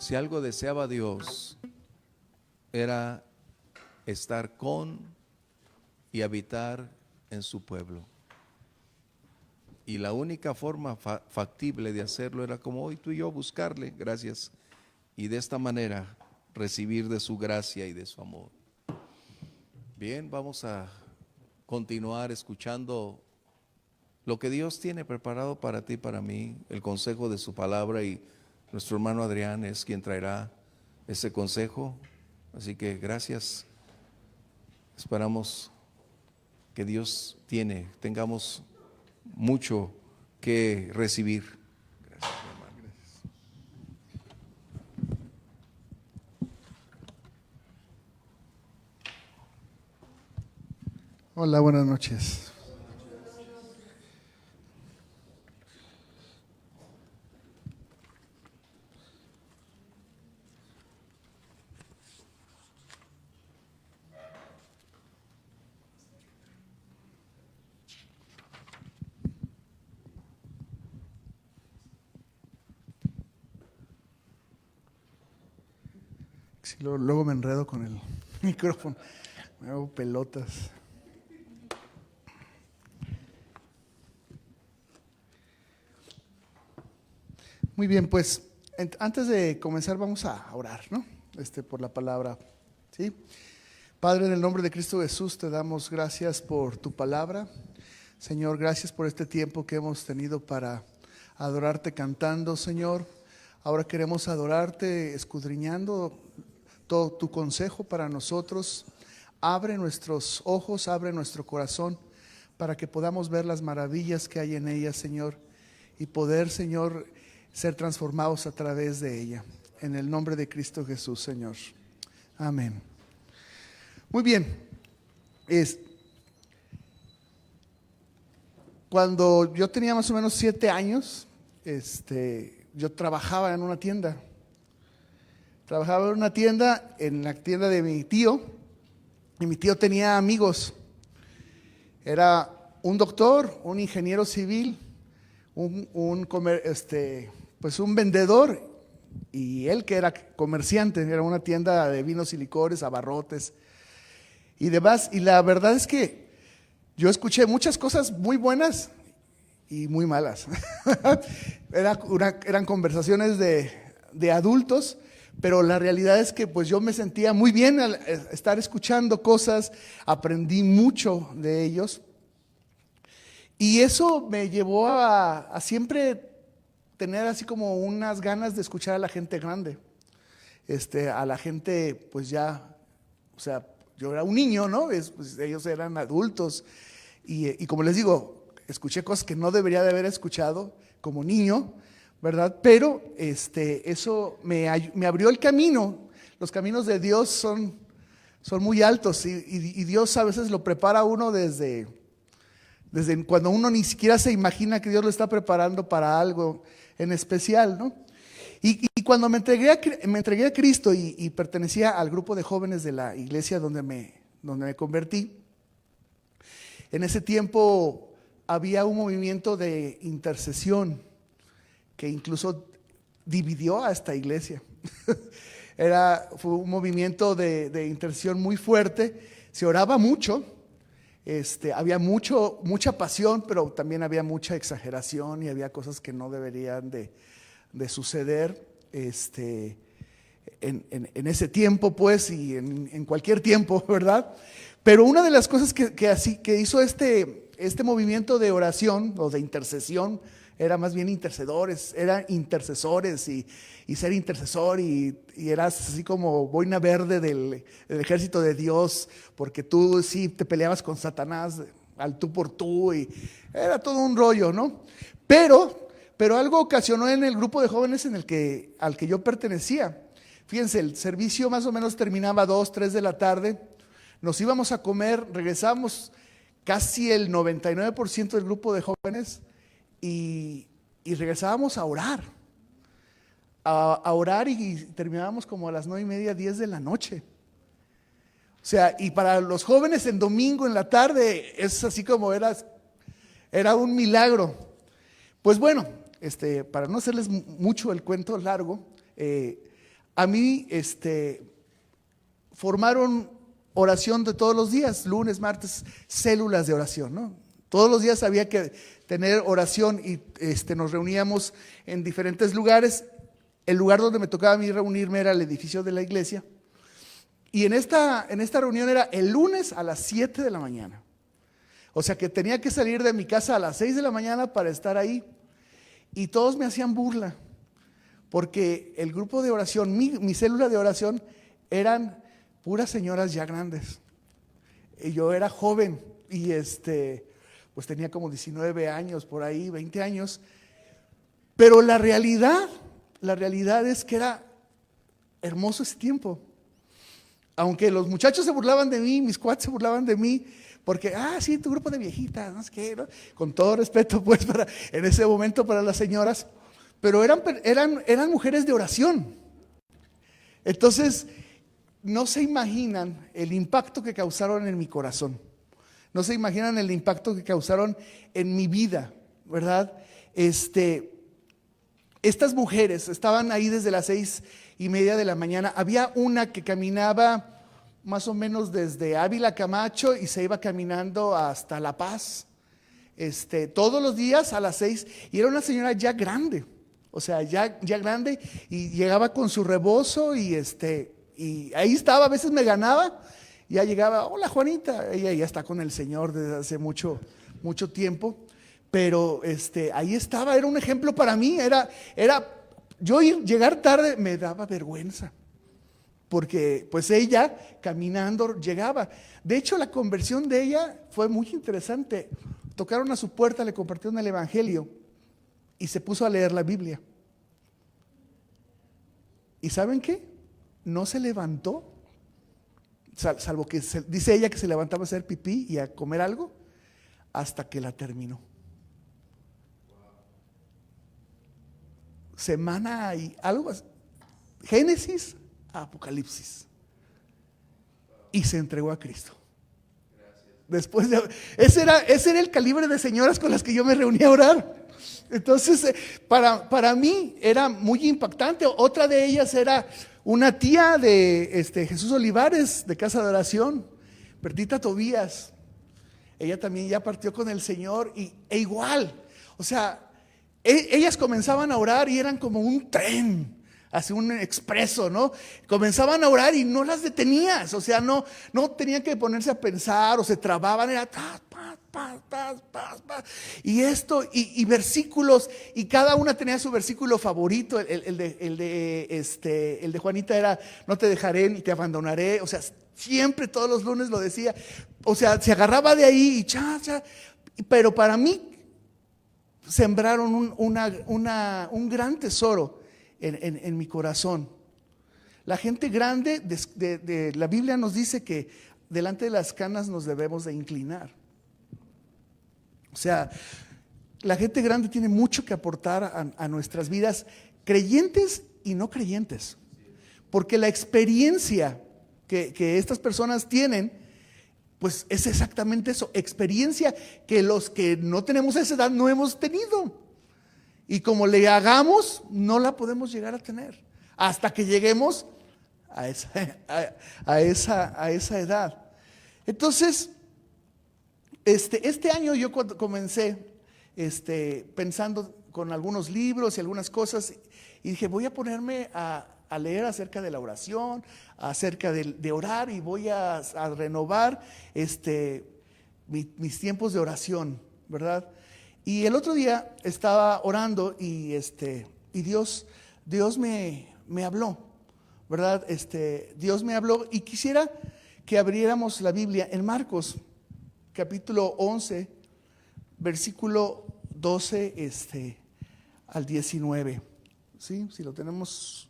Si algo deseaba Dios, era estar con y habitar en su pueblo. Y la única forma factible de hacerlo era como hoy tú y yo, buscarle, gracias, y de esta manera recibir de su gracia y de su amor. Bien, vamos a continuar escuchando lo que Dios tiene preparado para ti y para mí, el consejo de su palabra, y nuestro hermano Adrián es quien traerá ese consejo. Así que gracias. Esperamos que Dios tengamos mucho que recibir. Gracias, hermano. Gracias. Hola, buenas noches. Sí, luego me enredo con el micrófono, me hago pelotas. Muy bien, pues antes de comenzar vamos a orar, ¿no? Por la palabra, ¿sí? Padre, en el nombre de Cristo Jesús te damos gracias por tu palabra. Señor, gracias por este tiempo que hemos tenido para adorarte cantando, Señor. Ahora queremos adorarte escudriñando todo tu consejo para nosotros. Abre nuestros ojos, abre nuestro corazón para que podamos ver las maravillas que hay en ella, Señor, y poder, Señor, ser transformados a través de ella. En el nombre de Cristo Jesús, Señor. Amén. Muy bien. Cuando yo tenía más o menos 7 años, yo trabajaba en una tienda. Trabajaba en una tienda, en la tienda de mi tío, y mi tío tenía amigos. Era un doctor, un ingeniero civil, un vendedor, y él que era comerciante. Era una tienda de vinos y licores, abarrotes y demás. Y la verdad es que yo escuché muchas cosas muy buenas y muy malas. Eran conversaciones de adultos, pero la realidad es que pues yo me sentía muy bien al estar escuchando cosas. Aprendí mucho de ellos. Y eso me llevó a siempre tener así como unas ganas de escuchar a la gente grande. A la gente pues ya, o sea, yo era un niño, ¿no? Pues ellos eran adultos. Y como les digo, escuché cosas que no debería de haber escuchado como niño, ¿verdad? Pero eso me abrió el camino. Los caminos de Dios son muy altos y Dios a veces lo prepara a uno desde cuando uno ni siquiera se imagina que Dios lo está preparando para algo en especial, ¿no? Y cuando me entregué a Cristo y pertenecía al grupo de jóvenes de la iglesia donde me convertí, en ese tiempo había un movimiento de intercesión que incluso dividió a esta iglesia. Fue un movimiento de intercesión muy fuerte. Se oraba mucho. Había mucha pasión, pero también había mucha exageración y había cosas que no deberían de suceder en ese tiempo, pues, y en cualquier tiempo, ¿verdad? Pero una de las cosas que hizo este movimiento de oración o de intercesión era más bien eran intercesores y ser intercesor y eras así como boina verde del ejército de Dios, porque tú sí te peleabas con Satanás al tú por tú y era todo un rollo, ¿no? Pero algo ocasionó en el grupo de jóvenes al que yo pertenecía. Fíjense, el servicio más o menos terminaba 2, 3 de la tarde, nos íbamos a comer, regresábamos casi el 99% del grupo de jóvenes y regresábamos a orar. A orar y terminábamos como a las 9:30, 10 de la noche. O sea, y para los jóvenes en domingo en la tarde es así como era un milagro. Pues bueno, para no hacerles mucho el cuento largo, a mí formaron oración de todos los días, lunes, martes, células de oración, ¿no? Todos los días había que tener oración y nos reuníamos en diferentes lugares. El lugar donde me tocaba a mí reunirme era el edificio de la iglesia. Y en esta reunión era el lunes a las 7 de la mañana. O sea que tenía que salir de mi casa a las 6 de la mañana para estar ahí. Y todos me hacían burla, porque el grupo de oración, mi célula de oración, eran puras señoras ya grandes. Y yo era joven y pues tenía como 19 años, por ahí, 20 años. Pero la realidad es que era hermoso ese tiempo. Aunque los muchachos se burlaban de mí, mis cuates se burlaban de mí, porque, sí, tu grupo de viejitas, no sé qué, ¿no? Con todo respeto, pues, en ese momento para las señoras, pero eran mujeres de oración. Entonces, no se imaginan el impacto que causaron en mi corazón. No se imaginan el impacto que causaron en mi vida, ¿verdad? Estas mujeres estaban ahí desde las 6:30 de la mañana. Había una que caminaba más o menos desde Ávila Camacho y se iba caminando hasta La Paz, todos los días a las 6, y era una señora ya grande, o sea, ya grande, y llegaba con su rebozo y ahí estaba, a veces me ganaba, ya llegaba, hola Juanita, ella ya está con el Señor desde hace mucho tiempo, pero ahí estaba, era un ejemplo para mí, yo llegar tarde me daba vergüenza, porque pues ella caminando llegaba. De hecho, la conversión de ella fue muy interesante. Tocaron a su puerta, le compartieron el evangelio y se puso a leer la Biblia. ¿Y saben qué? No se levantó, salvo que dice ella que se levantaba a hacer pipí y a comer algo, hasta que la terminó. Semana y algo, Génesis a Apocalipsis, y se entregó a Cristo. Después ese era el calibre de señoras con las que yo me reuní a orar. Entonces, para mí era muy impactante. Otra de ellas era una tía de Jesús Olivares, de Casa de Oración, Bertita Tobías. Ella también ya partió con el Señor e igual, o sea, ellas comenzaban a orar y eran como un tren, así un expreso, ¿no? Comenzaban a orar y no las detenías, o sea, no tenían que ponerse a pensar o se trababan, era y y versículos, y cada una tenía su versículo favorito. El de Juanita era: no te dejaré ni te abandonaré. O sea, siempre todos los lunes lo decía. O sea, se agarraba de ahí y pero para mí sembraron un gran tesoro en mi corazón. La gente grande de la Biblia nos dice que delante de las canas nos debemos de inclinar. O sea, la gente grande tiene mucho que aportar a nuestras vidas, creyentes y no creyentes, porque la experiencia que estas personas tienen, pues es exactamente eso, experiencia que los que no tenemos esa edad no hemos tenido, y como le hagamos no la podemos llegar a tener hasta que lleguemos a esa edad. Entonces, este año yo cuando comencé pensando con algunos libros y algunas cosas, y dije, voy a ponerme a leer acerca de la oración, acerca de orar, y voy a renovar mis tiempos de oración, ¿verdad? Y el otro día estaba orando y Dios me habló, ¿verdad? Dios me habló, y quisiera que abriéramos la Biblia en Marcos capítulo 11, versículo 12 al 19. ¿Sí? Si lo tenemos.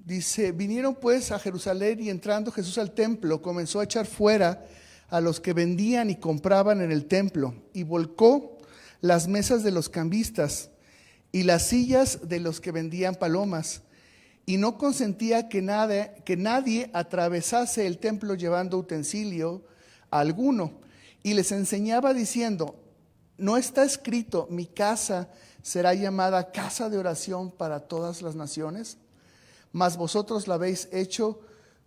Dice: vinieron pues a Jerusalén, y entrando Jesús al templo, comenzó a echar fuera a los que vendían y compraban en el templo, y volcó las mesas de los cambistas y las sillas de los que vendían palomas, y no consentía que nadie atravesase el templo llevando utensilio alguno. Y les enseñaba diciendo: ¿no está escrito, mi casa será llamada casa de oración para todas las naciones? Mas vosotros la habéis hecho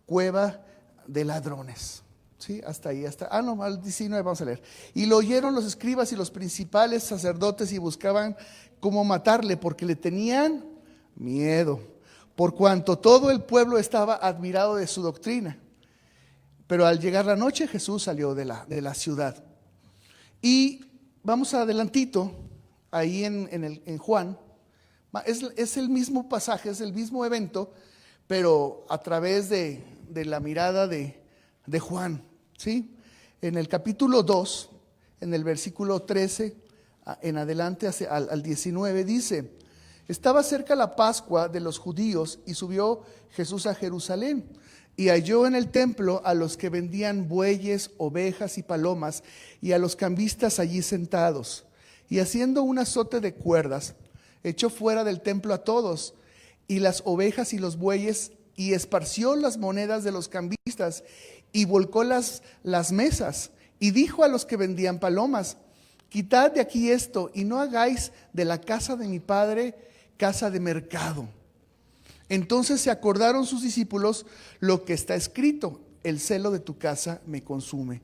cueva de ladrones. Sí, hasta ahí, al 19 vamos a leer. Y lo oyeron los escribas y los principales sacerdotes y buscaban cómo matarle, porque le tenían miedo, por cuanto todo el pueblo estaba admirado de su doctrina. Pero al llegar la noche, Jesús salió de la ciudad. Y vamos adelantito, ahí en Juan, es el mismo pasaje, es el mismo evento, pero a través de la mirada de Juan, ¿sí? En el capítulo 2, en el versículo 13 en adelante al 19 dice: estaba cerca la Pascua de los judíos y subió Jesús a Jerusalén y halló en el templo a los que vendían bueyes, ovejas y palomas y a los cambistas allí sentados, y haciendo un azote de cuerdas echó fuera del templo a todos y las ovejas y los bueyes, y esparció las monedas de los cambistas y volcó las mesas, y dijo a los que vendían palomas: quitad de aquí esto y no hagáis de la casa de mi padre casa de mercado. Entonces se acordaron sus discípulos lo que está escrito: el celo de tu casa me consume.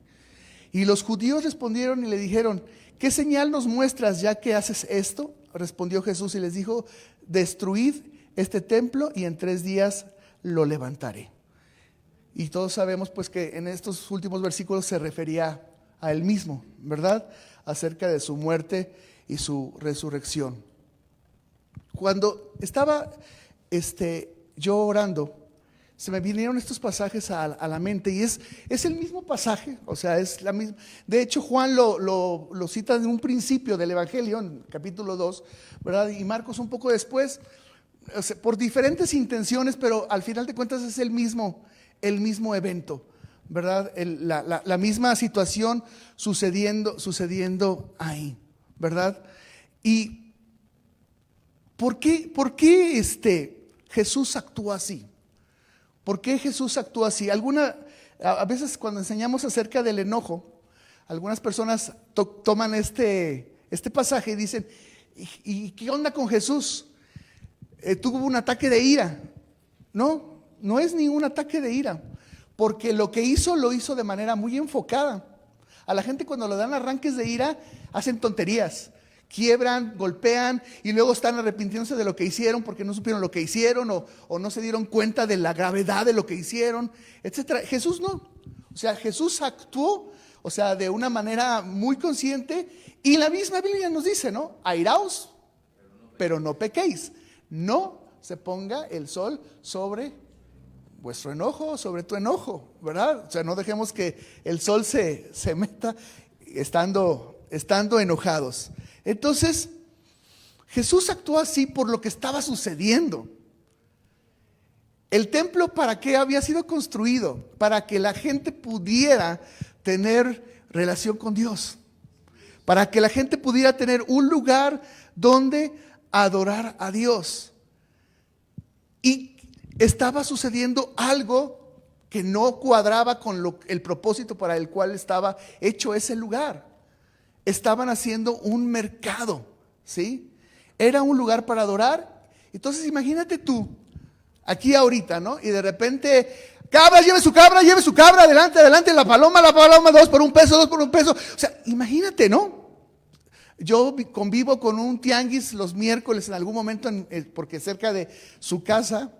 Y los judíos respondieron y le dijeron: ¿qué señal nos muestras ya que haces esto? Respondió Jesús y les dijo: destruid este templo y en 3 días lo levantaré. Y todos sabemos pues que en estos últimos versículos se refería a él mismo, ¿verdad? Acerca de su muerte y su resurrección. Cuando estaba yo orando, se me vinieron estos pasajes a la mente, y es el mismo pasaje, o sea, es la misma. De hecho, Juan lo cita en un principio del Evangelio, en capítulo 2, ¿verdad? Y Marcos un poco después, o sea, por diferentes intenciones, pero al final de cuentas es el mismo evento, ¿verdad? La misma situación sucediendo ahí, ¿verdad? Y ¿por qué Jesús actúa así? ¿Por qué Jesús actúa así? A veces cuando enseñamos acerca del enojo, algunas personas toman este pasaje y dicen: ¿y qué onda con Jesús? Tuvo un ataque de ira. No es ningún ataque de ira, porque lo hizo de manera muy enfocada. A la gente, cuando le dan arranques de ira, hacen tonterías, quiebran, golpean y luego están arrepintiéndose de lo que hicieron porque no supieron lo que hicieron o no se dieron cuenta de la gravedad de lo que hicieron, etcétera. Jesús no. O sea, Jesús actuó, o sea, de una manera muy consciente, y la misma Biblia nos dice, ¿no? Airaos, pero no pequéis. No se ponga el sol sobre vuestro enojo, sobre tu enojo, ¿verdad? O sea, no dejemos que el sol se meta estando enojados. Entonces, Jesús actuó así por lo que estaba sucediendo. El templo, ¿para qué había sido construido? Para que la gente pudiera tener relación con Dios, para que la gente pudiera tener un lugar donde adorar a Dios. Y estaba sucediendo algo que no cuadraba con el propósito para el cual estaba hecho ese lugar. Estaban haciendo un mercado, ¿sí? Era un lugar para adorar. Entonces imagínate tú, aquí ahorita, ¿no? Y de repente: cabra, lleve su cabra, adelante, la paloma, 2 por $1, O sea, imagínate, ¿no? Yo convivo con un tianguis los miércoles en algún momento, porque cerca de su casa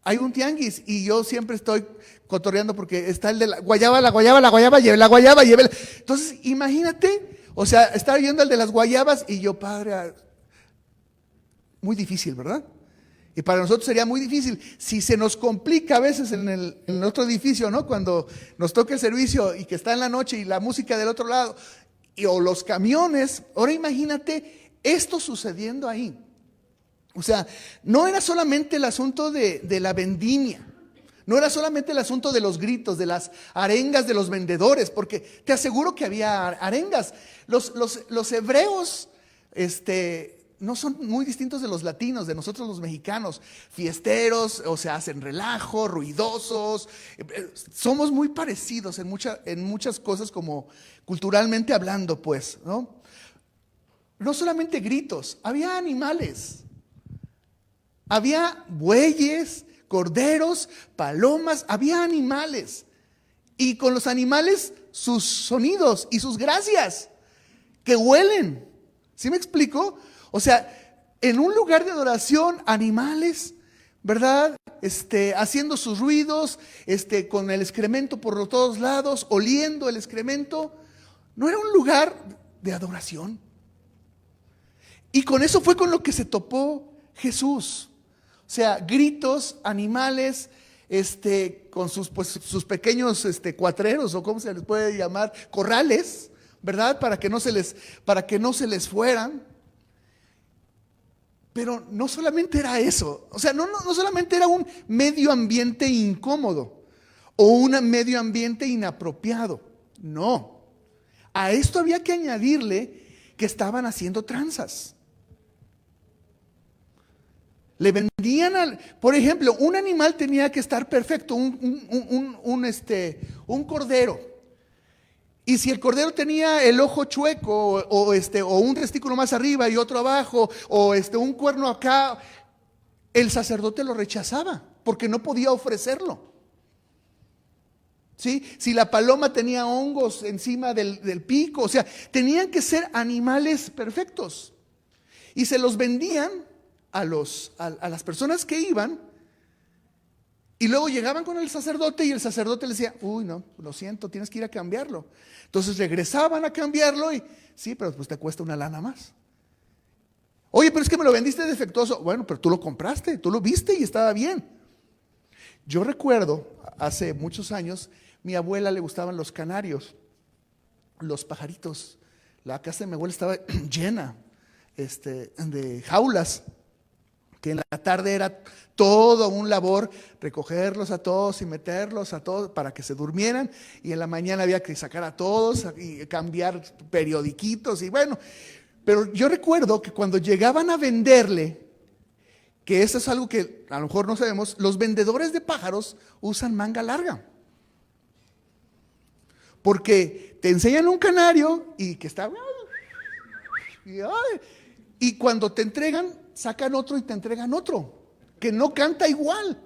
hay un tianguis, y yo siempre estoy cotorreando porque está el de la guayaba, llévela. Entonces, imagínate, o sea, estar viendo el de las guayabas y yo, padre, muy difícil, ¿verdad? Y para nosotros sería muy difícil. Si se nos complica a veces en el otro edificio, ¿no? Cuando nos toca el servicio y que está en la noche y la música del otro lado, o los camiones, ahora imagínate esto sucediendo ahí. O sea, no era solamente el asunto de la vendimia, no era solamente el asunto de los gritos, de las arengas de los vendedores, porque te aseguro que había arengas. Los hebreos no son muy distintos de los latinos, de nosotros los mexicanos, fiesteros, o sea, hacen relajo, ruidosos. Somos muy parecidos en muchas cosas, como culturalmente hablando, pues, ¿no? No solamente gritos, había animales. Había bueyes, corderos, palomas, había animales. Y con los animales sus sonidos y sus gracias, que huelen. ¿Sí me explico? O sea, en un lugar de adoración, animales, ¿verdad? Haciendo sus ruidos, con el excremento por todos lados, oliendo el excremento. No era un lugar de adoración. Y con eso fue con lo que se topó Jesús. O sea, gritos, animales, con sus pequeños cuatreros, o cómo se les puede llamar, corrales, ¿verdad? Para que no se les fueran. Pero no solamente era eso, o sea, no solamente era un medio ambiente incómodo o un medio ambiente inapropiado, no. A esto había que añadirle que estaban haciendo tranzas. Le vendían por ejemplo, un animal tenía que estar perfecto, un cordero. Y si el cordero tenía el ojo chueco, o un testículo más arriba y otro abajo, o un cuerno acá, el sacerdote lo rechazaba porque no podía ofrecerlo. ¿Sí? Si la paloma tenía hongos encima del pico, o sea, tenían que ser animales perfectos. Y se los vendían a las personas que iban. Y luego llegaban con el sacerdote y el sacerdote les decía, uy, no, lo siento, tienes que ir a cambiarlo. Entonces regresaban a cambiarlo y, sí, pero pues te cuesta una lana más. Oye, pero es que me lo vendiste defectuoso. Bueno, pero tú lo compraste, tú lo viste y estaba bien. Yo recuerdo, hace muchos años, mi abuela le gustaban los canarios, los pajaritos. La casa de mi abuela estaba llena de jaulas, que en la tarde era todo un labor recogerlos a todos y meterlos a todos para que se durmieran, y en la mañana había que sacar a todos y cambiar periodiquitos y bueno, pero yo recuerdo que cuando llegaban a venderle, que eso es algo que a lo mejor no sabemos, los vendedores de pájaros usan manga larga, porque te enseñan un canario y que está y cuando te entregan, sacan otro y te entregan otro, que no canta igual.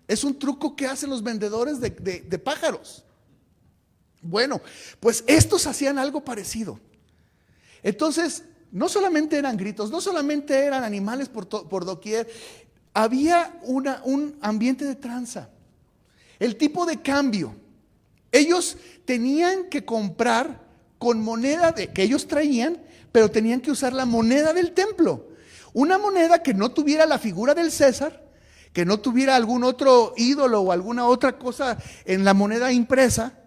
Es un truco que hacen los vendedores de pájaros. Bueno, pues estos hacían algo parecido. Entonces, no solamente eran gritos, no solamente eran animales por doquier, había un ambiente de tranza. El tipo de cambio. Ellos tenían que comprar con moneda que ellos traían, pero tenían que usar la moneda del templo. Una moneda que no tuviera la figura del César, que no tuviera algún otro ídolo o alguna otra cosa en la moneda impresa,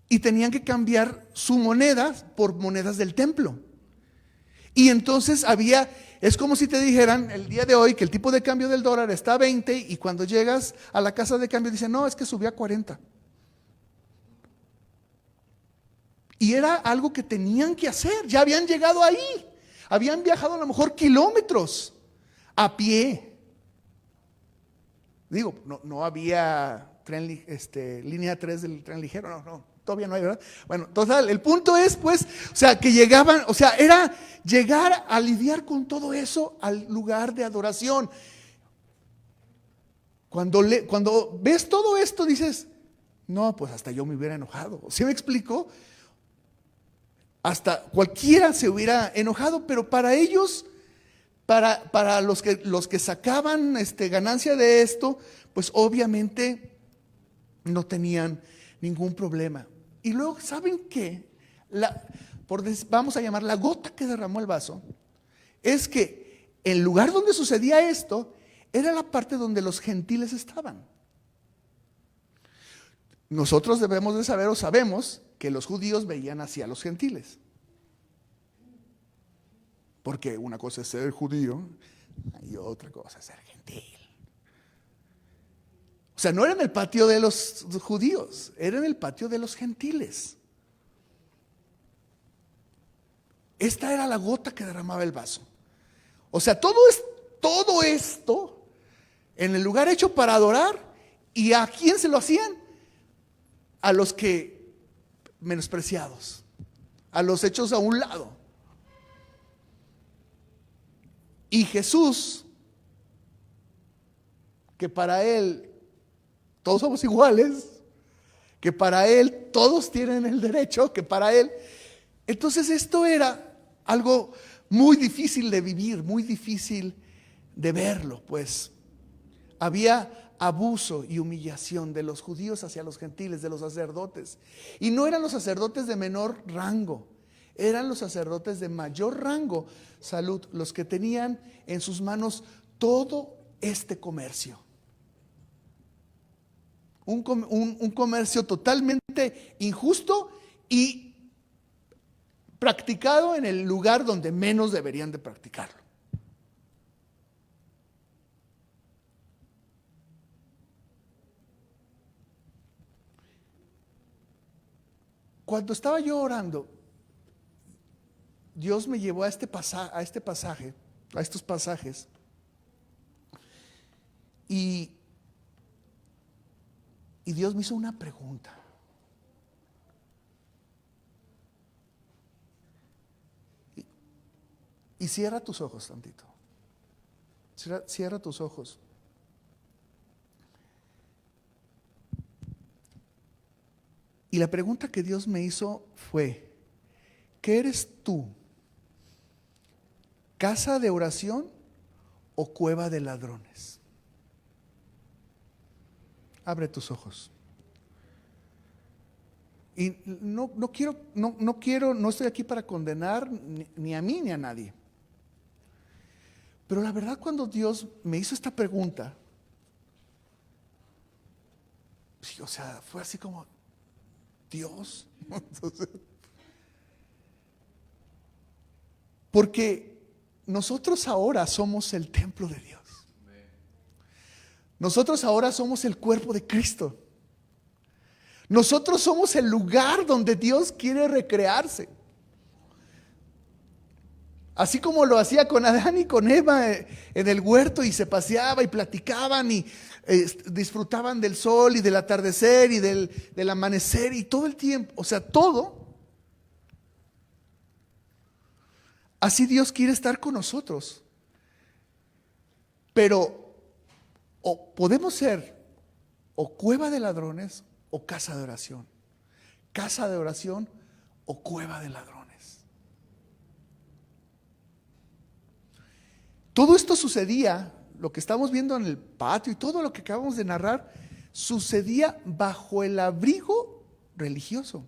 y tenían que cambiar su moneda por monedas del templo. Y entonces es como si te dijeran el día de hoy que el tipo de cambio del dólar está a 20 y cuando llegas a la casa de cambio dicen, no, es que subió a 40. Y era algo que tenían que hacer, ya habían llegado ahí. Habían viajado a lo mejor kilómetros a pie. Digo, no había línea 3 del tren ligero, no, todavía no hay, ¿verdad? Bueno, total, el punto es pues, o sea, que llegaban, o sea, era llegar a lidiar con todo eso al lugar de adoración. Cuando ves todo esto dices, no, pues hasta yo me hubiera enojado. ¿Sí me explico? Hasta cualquiera se hubiera enojado, pero para ellos, para los que sacaban ganancia de esto, pues obviamente no tenían ningún problema. Y luego, ¿saben qué? Vamos a llamar la gota que derramó el vaso, es que el lugar donde sucedía esto era la parte donde los gentiles estaban. Nosotros debemos de saber o sabemos que los judíos veían hacia los gentiles. Porque una cosa es ser judío y otra cosa es ser gentil. O sea, no era en el patio de los judíos, era en el patio de los gentiles. esta era la gota que derramaba el vaso. O sea, todo esto en el lugar hecho para adorar. ¿Y a quién se lo hacían? A los que menospreciados, a los hechos a un lado. Y Jesús, que para Él todos somos iguales, que para Él todos tienen el derecho, que para Él... Entonces esto era algo muy difícil de vivir, muy difícil de verlo, pues había abuso y humillación de los judíos hacia los gentiles, de los sacerdotes. Y no eran los sacerdotes de menor rango, eran los sacerdotes de mayor rango, salud, los que tenían en sus manos todo este comercio. Un comercio totalmente injusto y practicado en el lugar donde menos deberían de practicarlo. Cuando estaba yo orando, Dios me llevó a estos pasajes, y Dios me hizo una pregunta. Y cierra tus ojos tantito. Cierra tus ojos. Y la pregunta que Dios me hizo fue: ¿qué eres tú? ¿Casa de oración o cueva de ladrones? Abre tus ojos. Y no estoy aquí para condenar ni a mí ni a nadie. Pero la verdad, cuando Dios me hizo esta pregunta, o sea, fue así como, Dios. Porque nosotros ahora somos el templo de Dios. Nosotros ahora somos el cuerpo de Cristo. Nosotros somos el lugar donde Dios quiere recrearse. Así como lo hacía con Adán y con Eva en el huerto, y se paseaba y platicaban y disfrutaban del sol y del atardecer y del amanecer y todo el tiempo, o sea, todo. Así Dios quiere estar con nosotros. Pero o podemos ser o cueva de ladrones o casa de oración. Casa de oración o cueva de ladrones. Todo esto sucedía, lo que estamos viendo en el patio y todo lo que acabamos de narrar, sucedía bajo el abrigo religioso.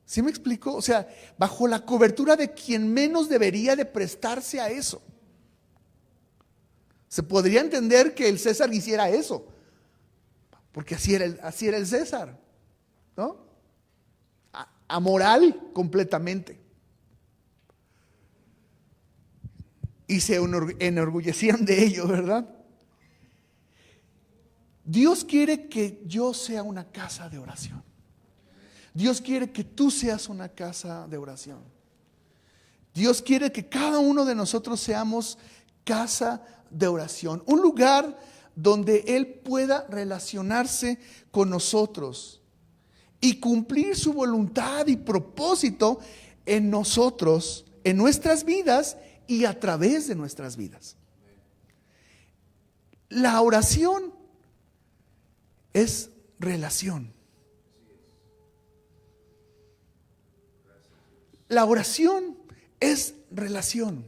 ¿Sí me explico? O sea, bajo la cobertura de quien menos debería de prestarse a eso. Se podría entender que el César hiciera eso, porque así era el César, ¿no? Amoral completamente. Y se enorgullecían de ello, ¿verdad? Dios quiere que yo sea una casa de oración. Dios quiere que tú seas una casa de oración. Dios quiere que cada uno de nosotros seamos casa de oración. Un lugar donde Él pueda relacionarse con nosotros y cumplir su voluntad y propósito en nosotros, en nuestras vidas y a través de nuestras vidas. La oración es relación. La oración es relación.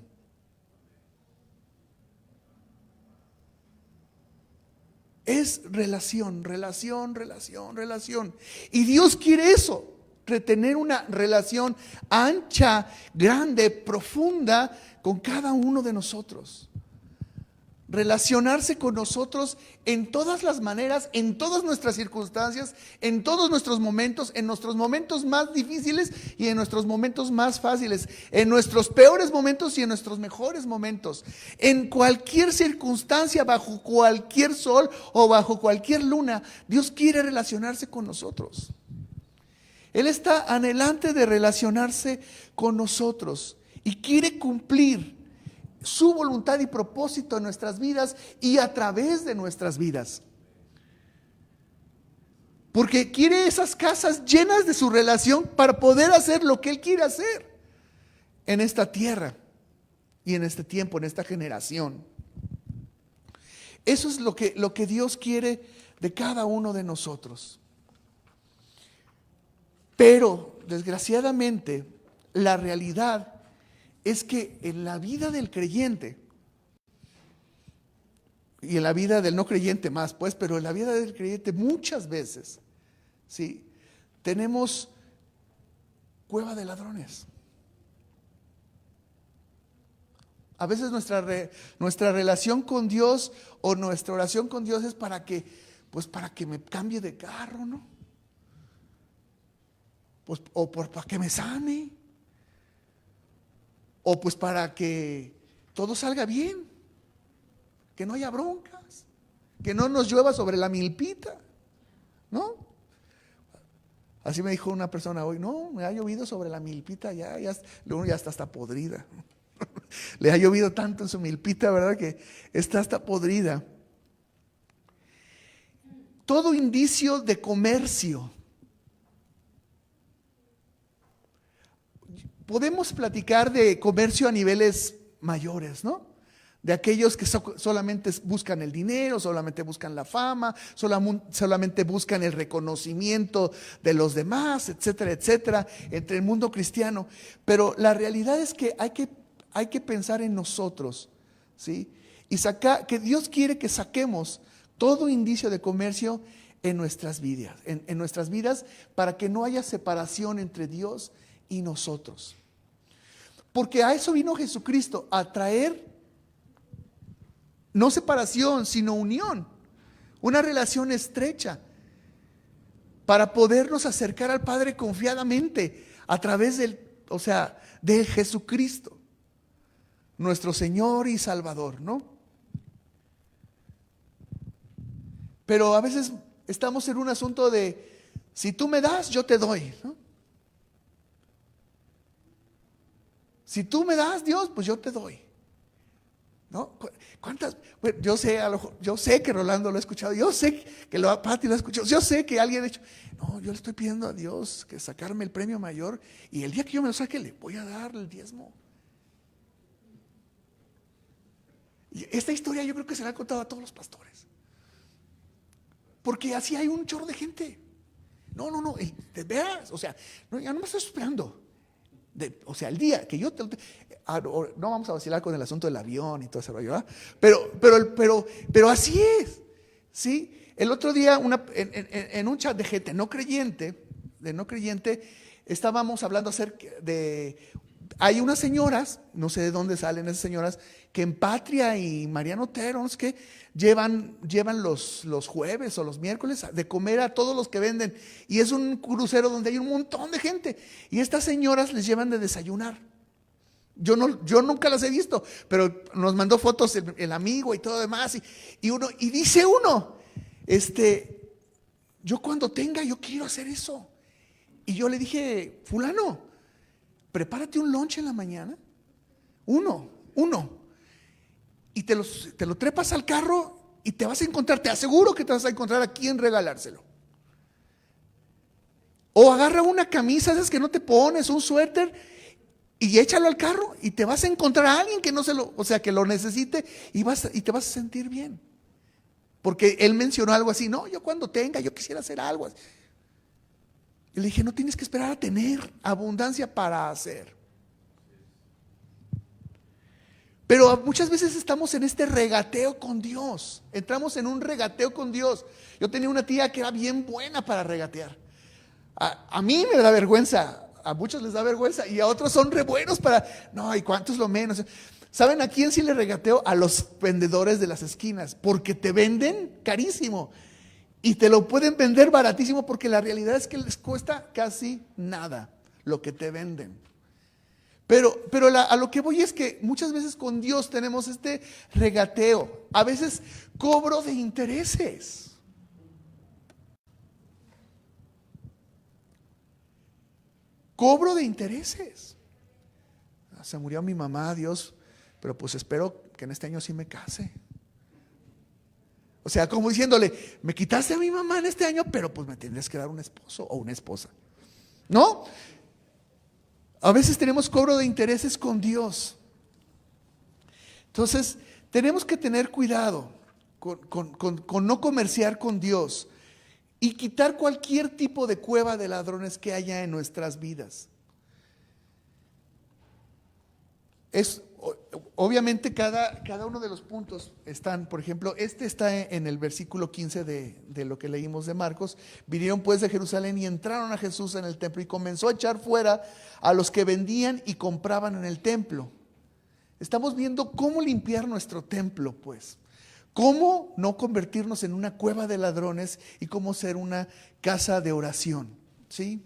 Es relación. Y Dios quiere eso, tener una relación ancha, grande, profunda con cada uno de nosotros. Relacionarse con nosotros en todas las maneras, en todas nuestras circunstancias, en todos nuestros momentos, en nuestros momentos más difíciles y en nuestros momentos más fáciles, en nuestros peores momentos y en nuestros mejores momentos, en cualquier circunstancia, bajo cualquier sol o bajo cualquier luna. Dios quiere relacionarse con nosotros. Él está anhelante de relacionarse con nosotros y quiere cumplir su voluntad y propósito en nuestras vidas y a través de nuestras vidas. Porque quiere esas casas llenas de su relación para poder hacer lo que Él quiere hacer en esta tierra y en este tiempo, en esta generación. Eso es lo que Dios quiere de cada uno de nosotros. Pero, desgraciadamente, la realidad es que en la vida del creyente, y en la vida del no creyente más, pues, pero en la vida del creyente muchas veces, ¿sí?, tenemos cueva de ladrones. A veces nuestra relación con Dios o nuestra oración con Dios es para que me cambie de carro, ¿no? Pues, para que me sane, o pues para que todo salga bien, que no haya broncas, que no nos llueva sobre la milpita, ¿no? Así me dijo una persona hoy, no, me ha llovido sobre la milpita, luego ya está podrida. Le ha llovido tanto en su milpita, ¿verdad?, que está hasta podrida. Todo indicio de comercio. Podemos platicar de comercio a niveles mayores, ¿no? De aquellos que solamente buscan el dinero, solamente buscan la fama, solamente buscan el reconocimiento de los demás, etcétera, etcétera, entre el mundo cristiano. Pero la realidad es que hay que pensar en nosotros, ¿sí? Y que Dios quiere que saquemos todo indicio de comercio en nuestras vidas, en nuestras vidas, para que no haya separación entre Dios y nosotros. Porque a eso vino Jesucristo, a traer no separación, sino unión, una relación estrecha, para podernos acercar al Padre confiadamente a través de Jesucristo, nuestro Señor y Salvador, ¿no? Pero a veces estamos en un asunto de, si tú me das, yo te doy, ¿no? Si tú me das, Dios, pues yo te doy, ¿no? ¿Cuántas? Bueno, yo sé que Rolando lo ha escuchado, yo sé que Pati lo ha escuchado, yo sé que alguien ha dicho, no, yo le estoy pidiendo a Dios que sacarme el premio mayor y el día que yo me lo saque le voy a dar el diezmo. Y esta historia yo creo que se la ha contado a todos los pastores, porque así hay un chorro de gente. No, de veras, no, ya no me estoy esperando. El día que yo no vamos a vacilar con el asunto del avión y todo ese rollo, ¿verdad? Pero así es, ¿sí? El otro día en un chat de gente no creyente, estábamos hablando acerca de, hay unas señoras, no sé de dónde salen esas señoras, que en Patria y Mariano Otero, no sé qué, llevan los jueves o los miércoles de comer a todos los que venden, y es un crucero donde hay un montón de gente, y estas señoras les llevan de desayunar. Yo nunca las he visto, pero nos mandó fotos el amigo y todo demás, y dice uno, yo cuando tenga, yo quiero hacer eso. Y yo le dije, fulano, prepárate un lunch en la mañana, uno, y te lo trepas al carro y te vas a encontrar, te aseguro que te vas a encontrar a quien regalárselo. O agarra una camisa de esas que no te pones, un suéter, y échalo al carro y te vas a encontrar a alguien que que lo necesite y te vas a sentir bien. Porque él mencionó algo así, no, yo cuando tenga, yo quisiera hacer algo así. Y le dije, no tienes que esperar a tener abundancia para hacer. Pero muchas veces estamos en este regateo con Dios. Entramos en un regateo con Dios. Yo tenía una tía que era bien buena para regatear. A mí me da vergüenza, a muchos les da vergüenza y a otros son re buenos para, no, ¿y cuántos lo menos? ¿Saben a quién sí le regateo? A los vendedores de las esquinas, porque te venden carísimo y te lo pueden vender baratísimo, porque la realidad es que les cuesta casi nada lo que te venden. Pero a lo que voy es que muchas veces con Dios tenemos este regateo, a veces cobro de intereses. cobro de intereses. Se murió mi mamá, Dios, pero pues espero que en este año sí me case. O sea, como diciéndole, me quitaste a mi mamá en este año, pero pues me tendrías que dar un esposo o una esposa. ¿No? A veces tenemos cobro de intereses con Dios. Entonces, tenemos que tener cuidado con no comerciar con Dios y quitar cualquier tipo de cueva de ladrones que haya en nuestras vidas. Obviamente cada uno de los puntos están, por ejemplo, este está en el versículo 15 de lo que leímos de Marcos. Vinieron pues de Jerusalén y entraron a Jesús en el templo y comenzó a echar fuera a los que vendían y compraban en el templo. Estamos viendo cómo limpiar nuestro templo, pues. Cómo no convertirnos en una cueva de ladrones y cómo ser una casa de oración, ¿sí?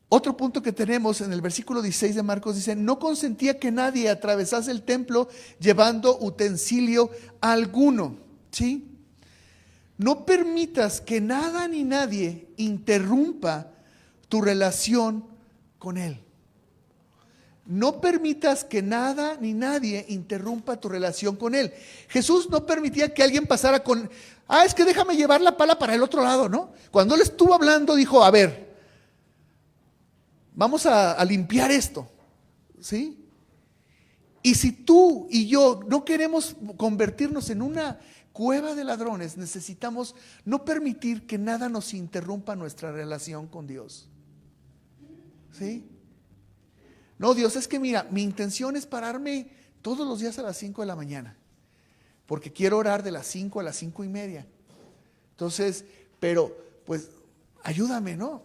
Otro punto que tenemos en el versículo 16 de Marcos dice, no consentía que nadie atravesase el templo llevando utensilio alguno, ¿sí? No permitas que nada ni nadie interrumpa tu relación con Él. No permitas que nada ni nadie interrumpa tu relación con Él. Jesús no permitía que alguien pasara con, es que déjame llevar la pala para el otro lado, ¿no? Cuando Él estuvo hablando dijo, a ver, vamos a limpiar esto, ¿sí? Y si tú y yo no queremos convertirnos en una cueva de ladrones, necesitamos no permitir que nada nos interrumpa nuestra relación con Dios, ¿sí? No, Dios, es que mira, mi intención es pararme todos los días a las 5 de la mañana, porque quiero orar de las 5 a las 5:30. Entonces, pero pues ayúdame, ¿no?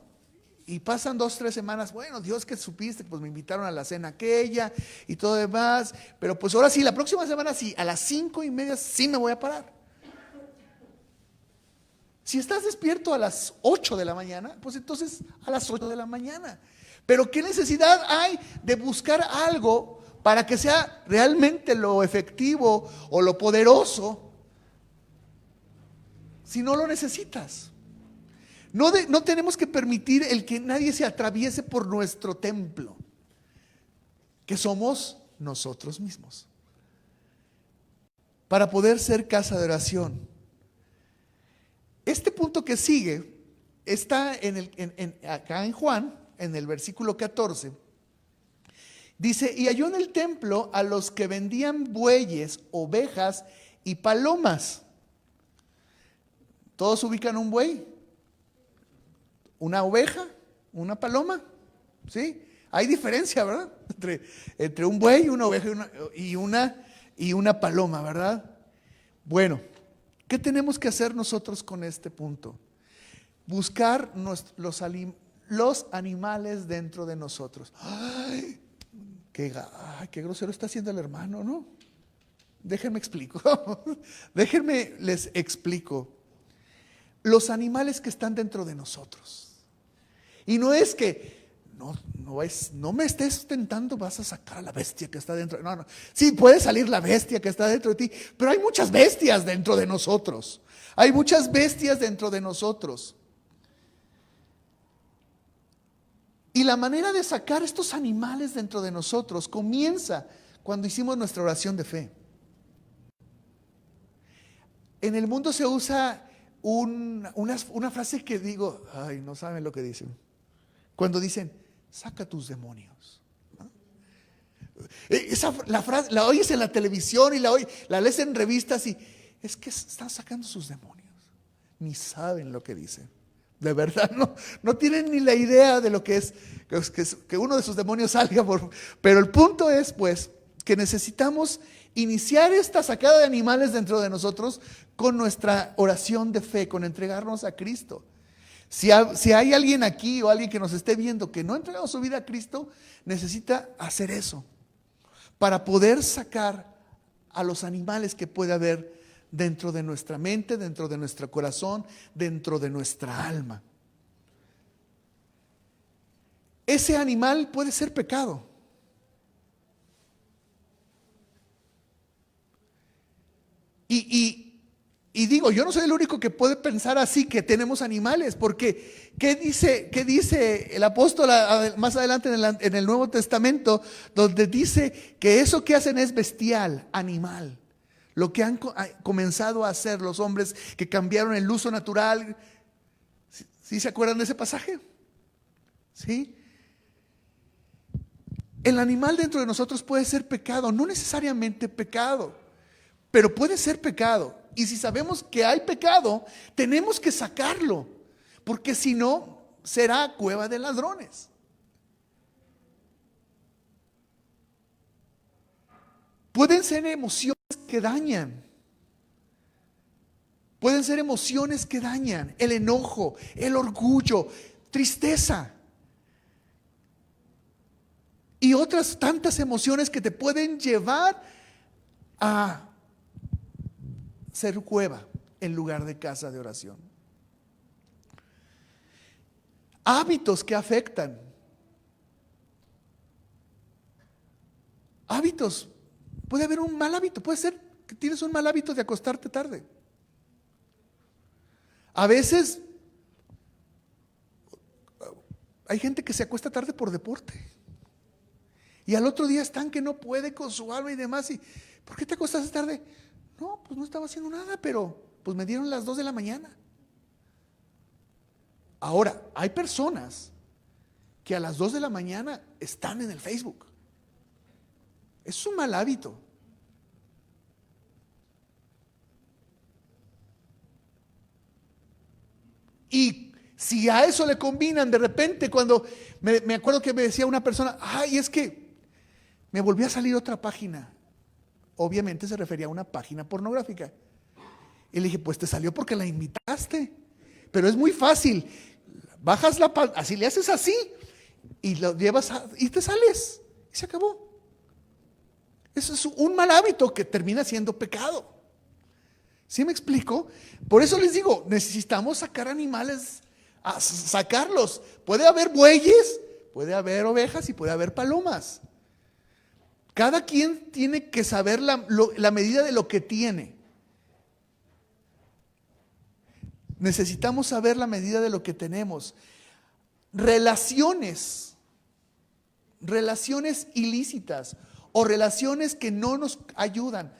Y pasan 2, 3 semanas, bueno, Dios, que supiste, pues me invitaron a la cena aquella y todo demás, pero pues ahora sí, la próxima semana sí, a las 5:30 sí me voy a parar. Si estás despierto a las 8 de la mañana, pues entonces a las 8 de la mañana. Pero ¿qué necesidad hay de buscar algo para que sea realmente lo efectivo o lo poderoso si no lo necesitas? No tenemos que permitir el que nadie se atraviese por nuestro templo, que somos nosotros mismos, para poder ser casa de oración. Este punto que sigue está acá en Juan, en el versículo 14. Dice, y halló en el templo a los que vendían bueyes, ovejas y palomas. ¿Todos ubican un buey? ¿Una oveja? ¿Una paloma? ¿Sí? Hay diferencia, ¿verdad? Entre un buey, una oveja y una paloma, ¿verdad? Bueno, ¿qué tenemos que hacer nosotros con este punto? Buscar los animales dentro de nosotros. Ay, qué grosero está haciendo el hermano, ¿no? Déjenme explico. Déjenme les explico. Los animales que están dentro de nosotros. Y no es que no me estés tentando, vas a sacar a la bestia que está dentro. No. Sí, puede salir la bestia que está dentro de ti, pero hay muchas bestias dentro de nosotros. Hay muchas bestias dentro de nosotros. Y la manera de sacar estos animales dentro de nosotros comienza cuando hicimos nuestra oración de fe. En el mundo se usa una frase que digo, no saben lo que dicen. Cuando dicen, saca tus demonios. ¿No? La frase la oyes en la televisión y la lees en revistas y es que están sacando sus demonios. Ni saben lo que dicen. De verdad, no tienen ni la idea de lo que es que uno de sus demonios salga. Pero el punto es, pues, que necesitamos iniciar esta sacada de animales dentro de nosotros con nuestra oración de fe, con entregarnos a Cristo. Si hay alguien aquí o alguien que nos esté viendo que no ha entregado su vida a Cristo, necesita hacer eso para poder sacar a los animales que puede haber dentro de nuestra mente, dentro de nuestro corazón, dentro de nuestra alma. Ese animal puede ser pecado. Y digo, yo no soy el único que puede pensar así, que tenemos animales, porque ¿qué dice el apóstol más adelante en el Nuevo Testamento? Donde dice que eso que hacen es bestial, animal. Lo que han comenzado a hacer los hombres que cambiaron el uso natural. ¿Sí se acuerdan de ese pasaje? ¿Sí? El animal dentro de nosotros puede ser pecado, no necesariamente pecado, pero puede ser pecado. Y si sabemos que hay pecado, tenemos que sacarlo, porque si no, será cueva de ladrones. Pueden ser emociones que dañan. Pueden ser emociones que dañan. El enojo, el orgullo, tristeza. Y otras tantas emociones que te pueden llevar a ser cueva en lugar de casa de oración. Hábitos que afectan. Hábitos. Puede haber un mal hábito. Puede ser que tienes un mal hábito de acostarte tarde. A veces hay gente que se acuesta tarde por deporte. Y al otro día están que no puede con su alma y demás. ¿Y por qué te acostaste tarde? No, pues no estaba haciendo nada, pero pues me dieron las 2 de la mañana. Ahora, hay personas que a las 2 de la mañana están en el Facebook. Es un mal hábito. Y si a eso le combinan de repente, cuando me acuerdo que me decía una persona, ay, es que me volvió a salir otra página. Obviamente se refería a una página pornográfica. Y le dije, pues te salió porque la invitaste. Pero es muy fácil. Bajas así le haces así y lo llevas y te sales. Y se acabó. Eso es un mal hábito que termina siendo pecado. ¿Sí me explico? Por eso les digo, necesitamos sacar animales, sacarlos. Puede haber bueyes, puede haber ovejas y puede haber palomas. Cada quien tiene que saber la medida de lo que tiene. Necesitamos saber la medida de lo que tenemos. Relaciones ilícitas o relaciones que no nos ayudan.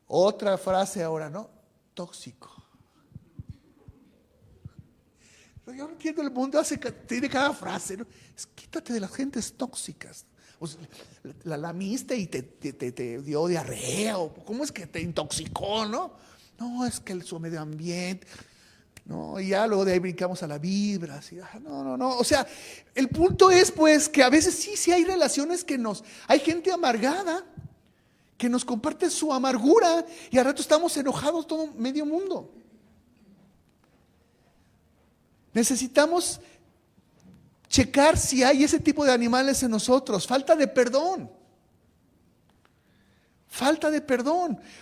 Otra frase ahora, ¿no? Tóxico. Yo no entiendo, el mundo tiene cada frase, ¿no? Quítate de las gentes tóxicas. O sea, la lamiste y te dio diarrea, o cómo es que te intoxicó, ¿no? No, es que su medio ambiente, no, y ya luego de ahí brincamos a la vibra, así, no, o sea, el punto es pues que a veces sí hay relaciones hay gente amargada que nos comparte su amargura y al rato estamos enojados todo medio mundo. Necesitamos checar si hay ese tipo de animales en nosotros. Falta de perdón.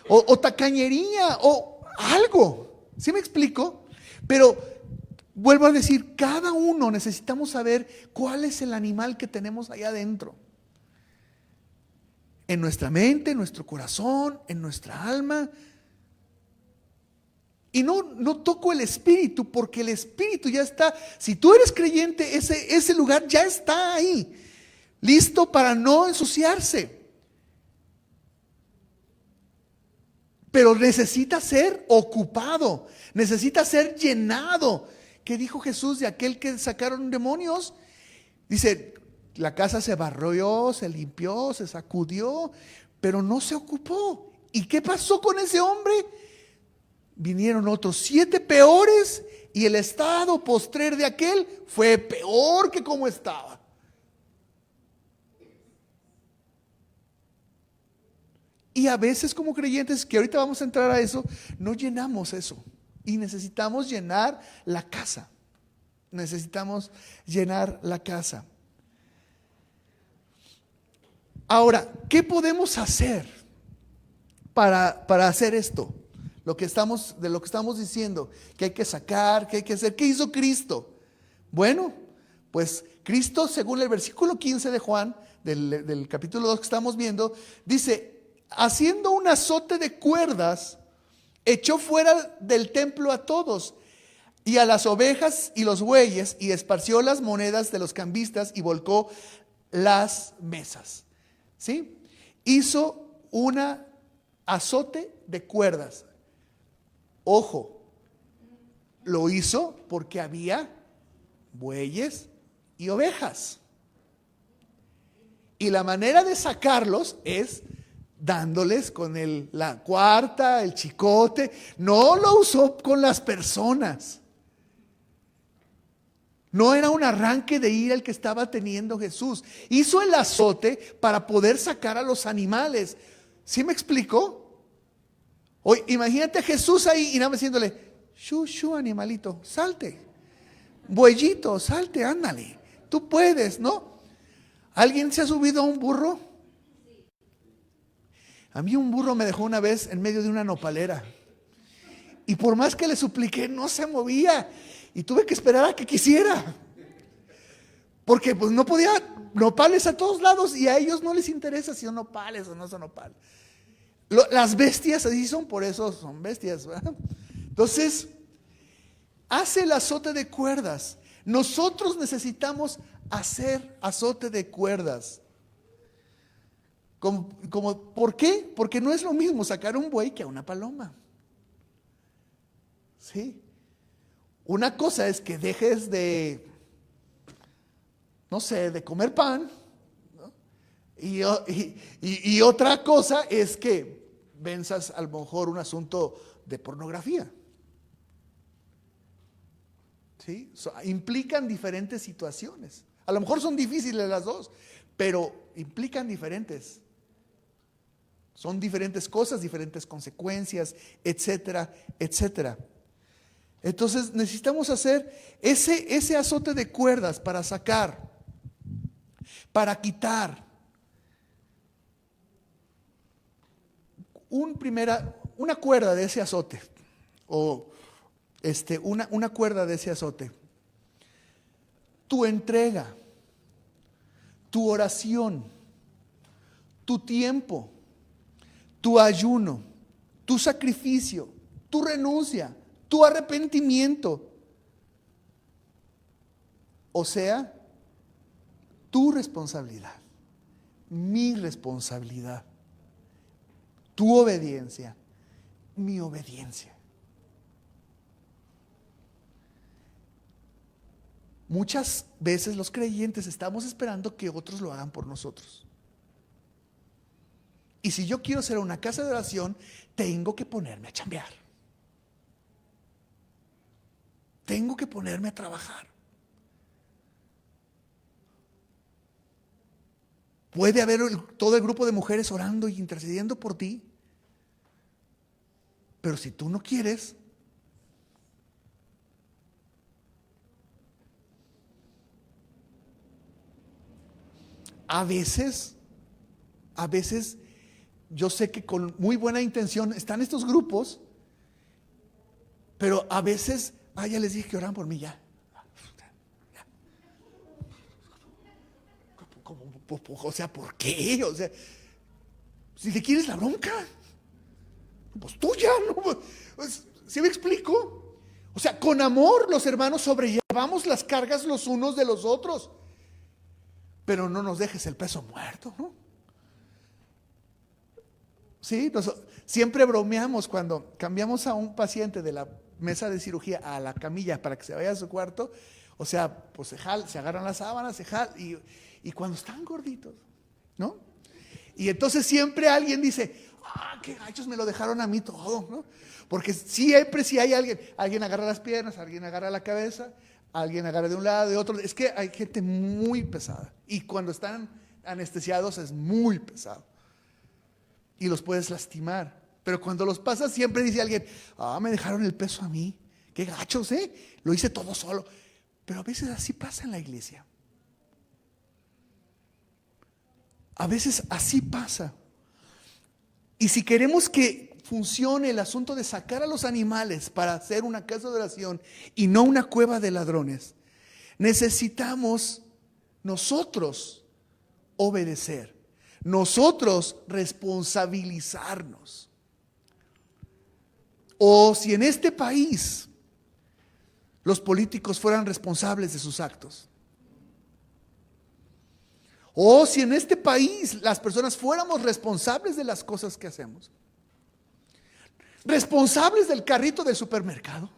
O tacañería o algo. ¿Sí me explico? Pero vuelvo a decir, cada uno necesitamos saber cuál es el animal que tenemos allá adentro. En nuestra mente, en nuestro corazón, en nuestra alma. Y no toco el espíritu, porque el espíritu ya está. Si tú eres creyente, ese lugar ya está ahí, listo para no ensuciarse. Pero necesita ser ocupado, necesita ser llenado. ¿Qué dijo Jesús de aquel que sacaron demonios? Dice, la casa se barrió, se limpió, se sacudió, pero no se ocupó. ¿Y qué pasó con ese hombre? Vinieron otros 7 peores y el estado postrer de aquel fue peor que como estaba. Y a veces como creyentes, que ahorita vamos a entrar a eso, no llenamos eso. Y necesitamos llenar la casa. Ahora, ¿qué podemos hacer para hacer esto? De lo que estamos diciendo, que hay que sacar, que hay que hacer. ¿Qué hizo Cristo? Bueno, pues Cristo, según el versículo 15 de Juan, del capítulo 2 que estamos viendo, dice, haciendo un azote de cuerdas echó fuera del templo a todos, y a las ovejas y los bueyes, y esparció las monedas de los cambistas y volcó las mesas. ¿Sí? Hizo una azote de cuerdas. Ojo, lo hizo porque había bueyes y ovejas. Y la manera de sacarlos es dándoles con la cuarta, el chicote. No lo usó con las personas. No era un arranque de ira el que estaba teniendo Jesús. Hizo el azote para poder sacar a los animales. ¿Sí me explicó? Hoy, imagínate a Jesús ahí y nada más diciéndole, shu, animalito, salte. Bueyito, salte, ándale. Tú puedes, ¿no? ¿Alguien se ha subido a un burro? A mí un burro me dejó una vez en medio de una nopalera. Y por más que le supliqué, no se movía. Y tuve que esperar a que quisiera. Porque pues no podía, nopales a todos lados, y a ellos no les interesa si son nopales o no son nopales. Las bestias así son, por eso son bestias, ¿verdad? Entonces, hace el azote de cuerdas. Nosotros necesitamos hacer azote de cuerdas. ¿Por qué? Porque no es lo mismo sacar un buey que a una paloma. ¿Sí? Una cosa es que dejes de, no sé, de comer pan, ¿no? Y otra cosa es que venzas a lo mejor un asunto de pornografía. ¿Sí? Implican diferentes situaciones. A lo mejor son difíciles las dos, pero implican diferentes. Son diferentes cosas, diferentes consecuencias, etcétera, etcétera. Entonces necesitamos hacer ese azote de cuerdas para sacar, para quitar. Una cuerda de ese azote, o una cuerda de ese azote. Tu entrega, tu oración, tu tiempo, tu ayuno, tu sacrificio, tu renuncia, tu arrepentimiento. O sea, tu responsabilidad, mi responsabilidad, tu obediencia, mi obediencia. Muchas veces los creyentes estamos esperando que otros lo hagan por nosotros. Y si yo quiero ser una casa de oración, tengo que ponerme a chambear. Tengo que ponerme a trabajar. Puede haber todo el grupo de mujeres orando y intercediendo por ti, pero si tú no quieres, a veces yo sé que con muy buena intención están estos grupos, pero a veces, ya les dije que oran por mí, ya. O sea, ¿por qué? O sea, si te quieres la bronca, pues tuya, ¿no? Pues, ¿sí me explico? O sea, con amor los hermanos sobrellevamos las cargas los unos de los otros, pero no nos dejes el peso muerto, ¿no? Sí, siempre bromeamos cuando cambiamos a un paciente de la mesa de cirugía a la camilla para que se vaya a su cuarto. O sea, pues se agarran las sábanas, y cuando están gorditos, ¿no? Y entonces siempre alguien dice, qué gachos me lo dejaron a mí todo, ¿no? Porque siempre si hay alguien agarra las piernas, alguien agarra la cabeza, alguien agarra de un lado, de otro. Es que hay gente muy pesada, y cuando están anestesiados es muy pesado y los puedes lastimar. Pero cuando los pasas siempre dice alguien, me dejaron el peso a mí, qué gachos, lo hice todo solo. Pero a veces así pasa en la iglesia. A veces así pasa. Y si queremos que funcione el asunto de sacar a los animales para hacer una casa de oración y no una cueva de ladrones, necesitamos nosotros obedecer, nosotros responsabilizarnos. O si en este país los políticos fueran responsables de sus actos. O si en este país las personas fuéramos responsables de las cosas que hacemos. Responsables del carrito del supermercado.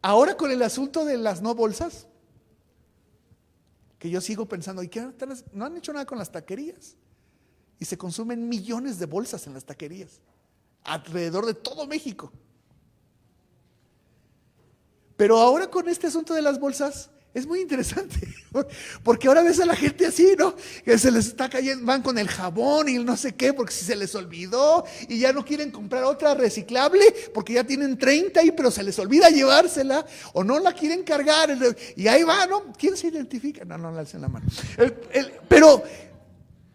Ahora con el asunto de las no bolsas, que yo sigo pensando, ¿y qué? No han hecho nada con las taquerías. Y se consumen millones de bolsas en las taquerías, alrededor de todo México. Pero ahora con este asunto de las bolsas, es muy interesante, porque ahora ves a la gente así, ¿no? Que se les está cayendo, van con el jabón y no sé qué, porque si se les olvidó y ya no quieren comprar otra reciclable, porque ya tienen 30 y pero se les olvida llevársela, o no la quieren cargar, y ahí va, ¿no? ¿Quién se identifica? No le alcen la mano. Pero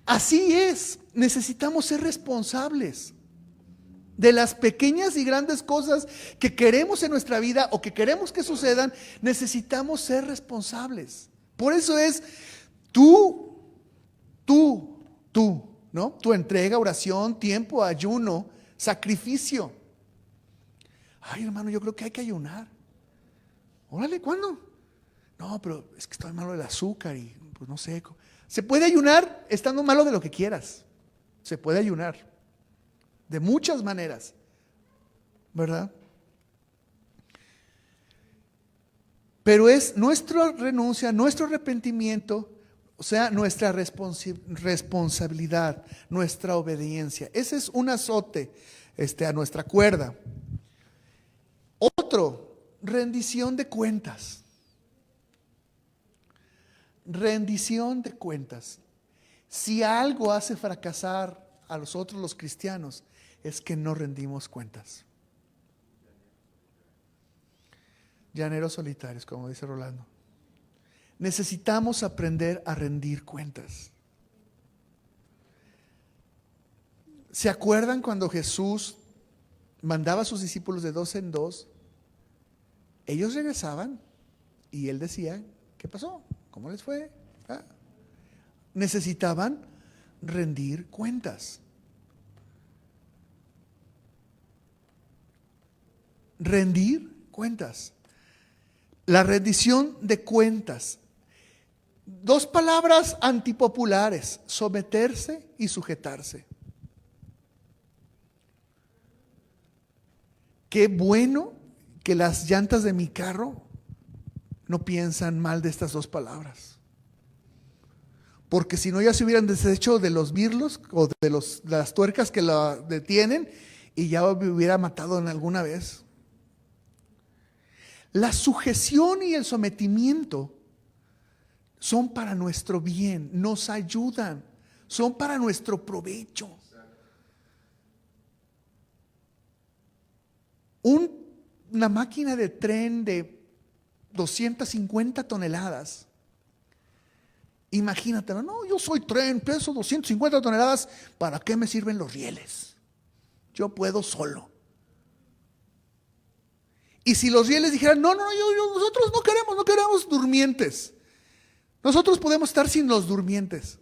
así es, necesitamos ser responsables de las pequeñas y grandes cosas que queremos en nuestra vida o que queremos que sucedan. Necesitamos ser responsables. Por eso es tú, ¿no? Tu entrega, oración, tiempo, ayuno, sacrificio. Ay, hermano, yo creo que hay que ayunar. Órale, ¿cuándo? No, pero es que estoy malo del azúcar y pues no sé. Se puede ayunar estando malo de lo que quieras. Se puede ayunar. De muchas maneras, ¿verdad? Pero es nuestra renuncia, nuestro arrepentimiento, o sea, nuestra responsabilidad, nuestra obediencia. Ese es un azote a nuestra cuerda. Otro, rendición de cuentas. Rendición de cuentas. Si algo hace fracasar a nosotros los cristianos, es que no rendimos cuentas. Llaneros solitarios, como dice Rolando. Necesitamos aprender a rendir cuentas. ¿Se acuerdan cuando Jesús mandaba a sus discípulos de 2 en 2? Ellos regresaban y él decía, ¿qué pasó? ¿Cómo les fue? Necesitaban rendir cuentas. Rendir cuentas. La rendición de cuentas. 2 palabras antipopulares: someterse y sujetarse. Qué bueno que las llantas de mi carro no piensan mal de estas 2 palabras. Porque si no ya se hubieran deshecho de los birlos o de las tuercas que la detienen y ya me hubiera matado en alguna vez. La sujeción y el sometimiento son para nuestro bien, nos ayudan, son para nuestro provecho. Una máquina de tren de 250 toneladas. Imagínatelo, no, yo soy tren, peso 250 toneladas, ¿para qué me sirven los rieles? Yo puedo solo. Y si los rieles dijeran, nosotros no queremos durmientes. Nosotros podemos estar sin los durmientes.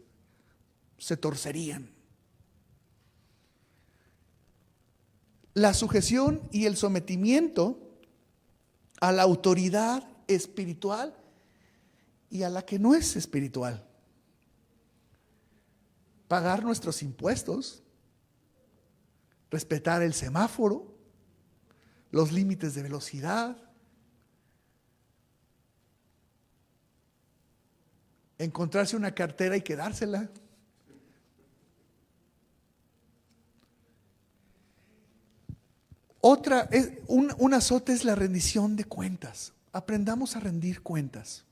Se torcerían. La sujeción y el sometimiento a la autoridad espiritual y a la que no es espiritual. Pagar nuestros impuestos, respetar el semáforo, los límites de velocidad, encontrarse una cartera y quedársela. Un azote es la rendición de cuentas. Aprendamos a rendir cuentas.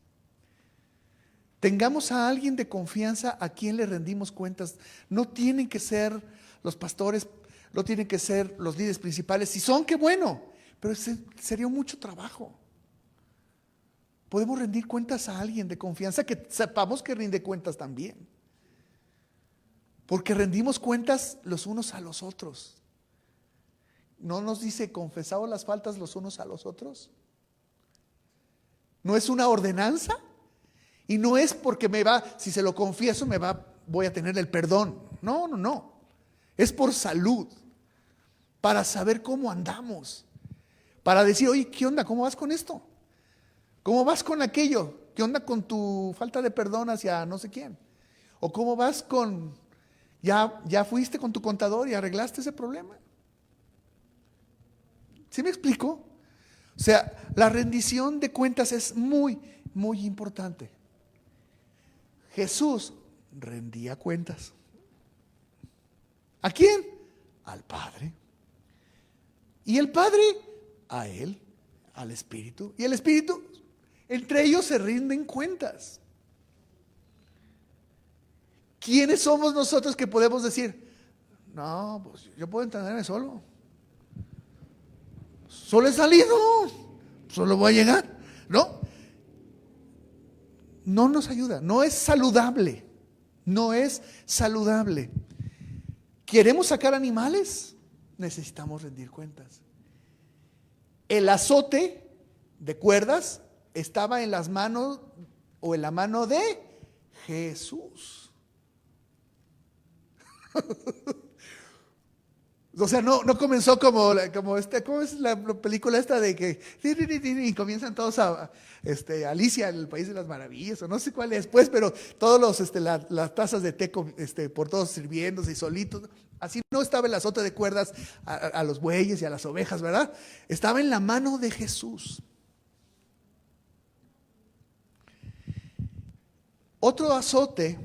Tengamos a alguien de confianza a quien le rendimos cuentas. No tienen que ser los pastores, no tienen que ser los líderes principales. Si son, qué bueno, pero sería mucho trabajo. Podemos rendir cuentas a alguien de confianza que sepamos que rinde cuentas también. Porque rendimos cuentas los unos a los otros. ¿No nos dice confesaos las faltas los unos a los otros? ¿No es una ordenanza? Y no es porque si se lo confieso voy a tener el perdón. No. es por salud, para saber cómo andamos, para decir, oye, ¿qué onda? ¿Cómo vas con esto? ¿Cómo vas con aquello? ¿Qué onda con tu falta de perdón hacia no sé quién? ¿O cómo vas con, ya fuiste con tu contador y arreglaste ese problema? ¿Sí me explico? O sea, la rendición de cuentas es muy, muy importante. Jesús rendía cuentas. ¿A quién? Al Padre. Y el Padre a Él, al Espíritu. Y el Espíritu, entre ellos se rinden cuentas. ¿Quiénes somos nosotros que podemos decir, no, pues yo puedo entenderme solo? Solo he salido, solo voy a llegar. No, no nos ayuda, no es saludable, no es saludable. ¿Queremos sacar animales? Necesitamos rendir cuentas. El azote de cuerdas estaba en las manos o en la mano de Jesús. O sea, no comenzó como ¿cómo es la película esta de que y comienzan todos Alicia en el País de las Maravillas, o no sé cuál es pues, pero todos las tazas de té por todos sirviéndose y solitos. Así no estaba el azote de cuerdas a los bueyes y a las ovejas, ¿verdad? Estaba en la mano de Jesús. Otro azote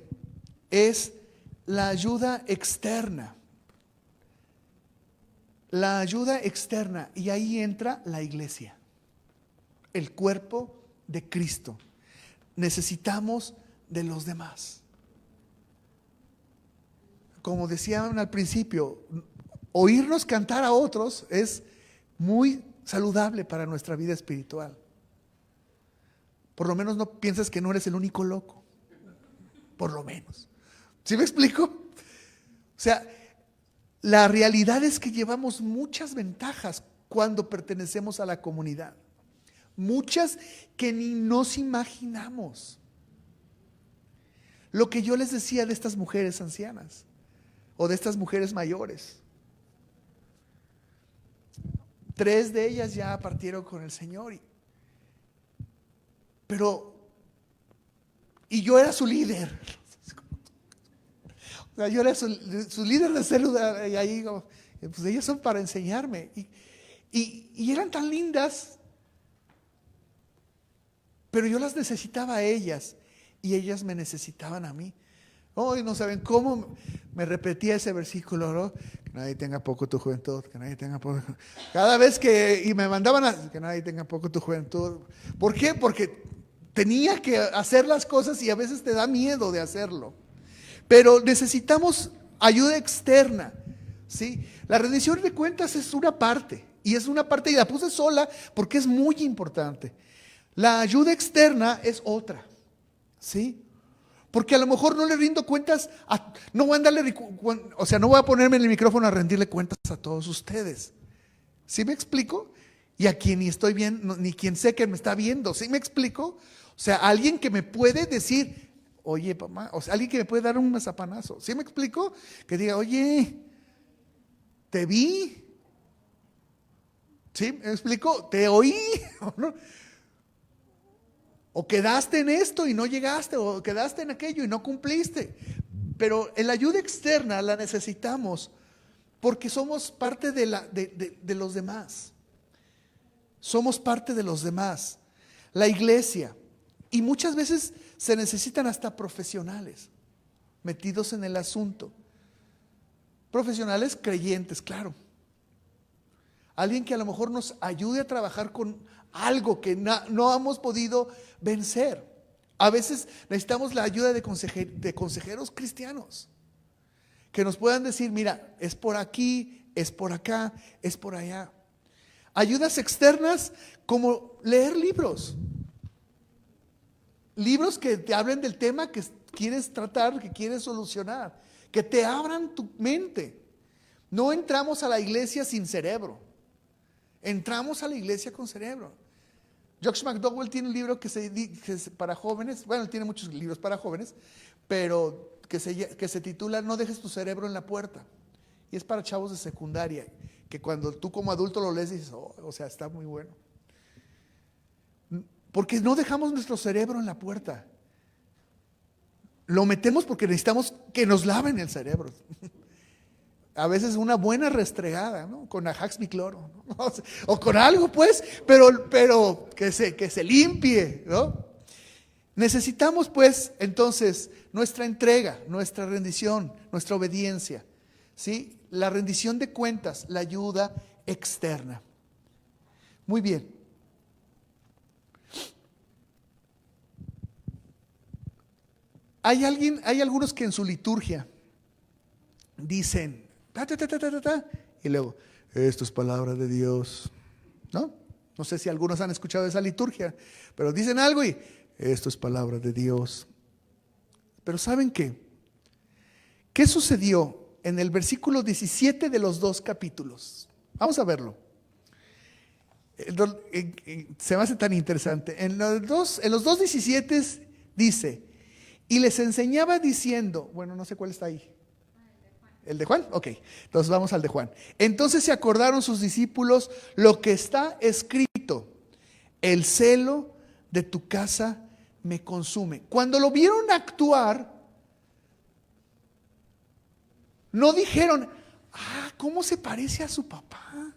es la ayuda externa. La ayuda externa, y ahí entra la iglesia, el cuerpo de Cristo. Necesitamos de los demás. Como decían al principio, oírnos cantar a otros es muy saludable para nuestra vida espiritual. Por lo menos no piensas que no eres el único loco. Por lo menos. ¿Sí me explico? O sea, la realidad es que llevamos muchas ventajas cuando pertenecemos a la comunidad. Muchas que ni nos imaginamos. Lo que yo les decía de estas mujeres ancianas o de estas mujeres mayores. 3 de ellas ya partieron con el Señor. Y yo era su líder. O sea, yo era su líder de célula y ahí pues ellas son para enseñarme. Y eran tan lindas, pero yo las necesitaba a ellas y ellas me necesitaban a mí. Hoy no saben cómo me repetía ese versículo, ¿no? Que nadie tenga poco tu juventud, que nadie tenga poco. Cada vez y me mandaban que nadie tenga poco tu juventud. ¿Por qué? Porque tenía que hacer las cosas y a veces te da miedo de hacerlo. Pero necesitamos ayuda externa, ¿sí? La rendición de cuentas es una parte, y la puse sola porque es muy importante. La ayuda externa es otra, ¿sí? Porque a lo mejor no le rindo cuentas, no voy a ponerme en el micrófono a rendirle cuentas a todos ustedes. ¿Sí me explico? Y a quien ni estoy viendo, ni quien sé que me está viendo, ¿sí me explico? O sea, alguien que me puede decir, oye, mamá, o sea, alguien que me puede dar un mazapanazo. ¿Sí me explico? Que diga, oye, te vi. ¿Sí me explico? Te oí. O quedaste en esto y no llegaste, o quedaste en aquello y no cumpliste. Pero la ayuda externa la necesitamos porque somos parte de los demás. Somos parte de los demás. La iglesia. Y muchas veces se necesitan hasta profesionales metidos en el asunto. Profesionales creyentes, claro. Alguien que a lo mejor nos ayude a trabajar con algo que no hemos podido vencer. A veces necesitamos la ayuda de consejeros cristianos que nos puedan decir, mira, es por aquí, es por acá, es por allá. Ayudas externas como leer libros. Libros que te hablen del tema que quieres tratar, que quieres solucionar, que te abran tu mente. No entramos a la iglesia sin cerebro, entramos a la iglesia con cerebro. Josh McDowell tiene un libro que es para jóvenes, bueno, él tiene muchos libros para jóvenes, pero que se titula No dejes tu cerebro en la puerta. Y es para chavos de secundaria, que cuando tú como adulto lo lees dices, oh, o sea, está muy bueno. Porque no dejamos nuestro cerebro en la puerta. Lo metemos porque necesitamos que nos laven el cerebro. A veces una buena restregada, ¿no? Con Ajax bicloro, ¿no? O con algo, pues, pero que se limpie, ¿no? Necesitamos, pues, entonces, nuestra entrega, nuestra rendición, nuestra obediencia, ¿sí? La rendición de cuentas, la ayuda externa. Muy bien. Hay algunos que en su liturgia dicen, y luego, esto es palabra de Dios, ¿no? No sé si algunos han escuchado esa liturgia, pero dicen algo y esto es palabra de Dios. Pero ¿saben qué? ¿Qué sucedió en el versículo 17 de los 2 capítulos? Vamos a verlo. Se me hace tan interesante. En los dos 17 dice, y les enseñaba diciendo, bueno, no sé cuál está ahí. ¿El de Juan? Ok, entonces vamos al de Juan. Entonces se acordaron sus discípulos lo que está escrito, el celo de tu casa me consume. Cuando lo vieron actuar, no dijeron, ¿cómo se parece a su papá?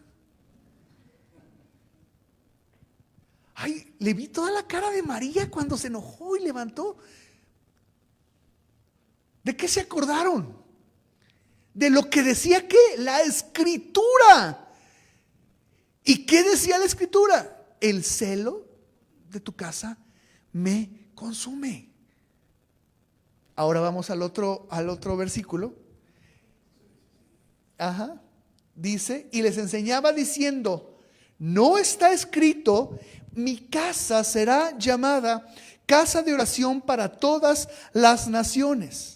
Ay, le vi toda la cara de María cuando se enojó y levantó. ¿De qué se acordaron? De lo que decía ¿qué? La Escritura. ¿Y qué decía la Escritura? El celo de tu casa me consume. Ahora vamos al otro versículo. Dice, y les enseñaba diciendo, no está escrito, mi casa será llamada casa de oración para todas las naciones.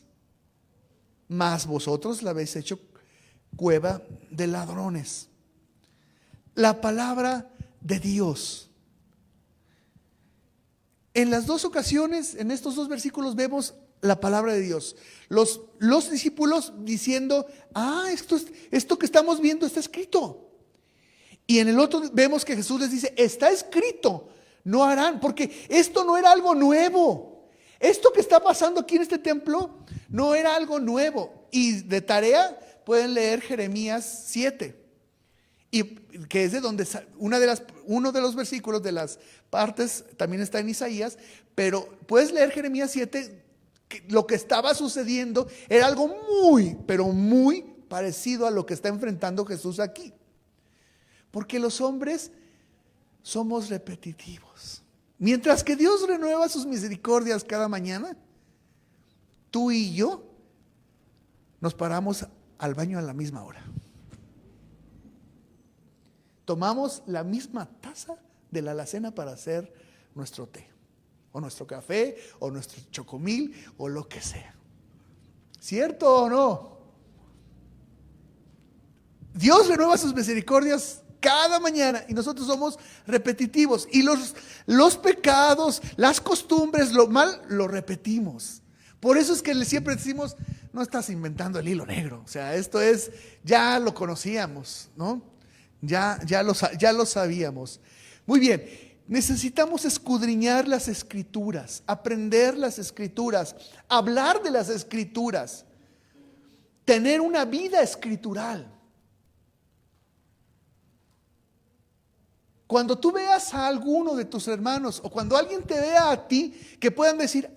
Mas vosotros la habéis hecho cueva de ladrones. La palabra de Dios. En las 2 ocasiones, en estos 2 versículos vemos la palabra de Dios. Los discípulos diciendo, esto que estamos viendo está escrito. Y en el otro vemos que Jesús les dice, está escrito, no harán, porque esto no era algo nuevo. Esto que está pasando aquí en este templo no era algo nuevo. Y de tarea pueden leer Jeremías 7. Y que es de donde uno de los versículos de las partes también está en Isaías, pero puedes leer Jeremías 7, que lo que estaba sucediendo era algo muy, pero muy parecido a lo que está enfrentando Jesús aquí. Porque los hombres somos repetitivos. Mientras que Dios renueva sus misericordias cada mañana, tú y yo nos paramos al baño a la misma hora. Tomamos la misma taza de la alacena para hacer nuestro té, o nuestro café, o nuestro chocomil, o lo que sea. ¿Cierto o no? Dios renueva sus misericordias cada mañana y nosotros somos repetitivos. Y los pecados, las costumbres, lo mal, lo repetimos. Por eso es que siempre decimos, no estás inventando el hilo negro. O sea, esto es, ya lo conocíamos, ¿no? Ya lo sabíamos. Muy bien, necesitamos escudriñar las Escrituras, aprender las Escrituras, hablar de las Escrituras, tener una vida escritural. Cuando tú veas a alguno de tus hermanos o cuando alguien te vea a ti, que puedan decir,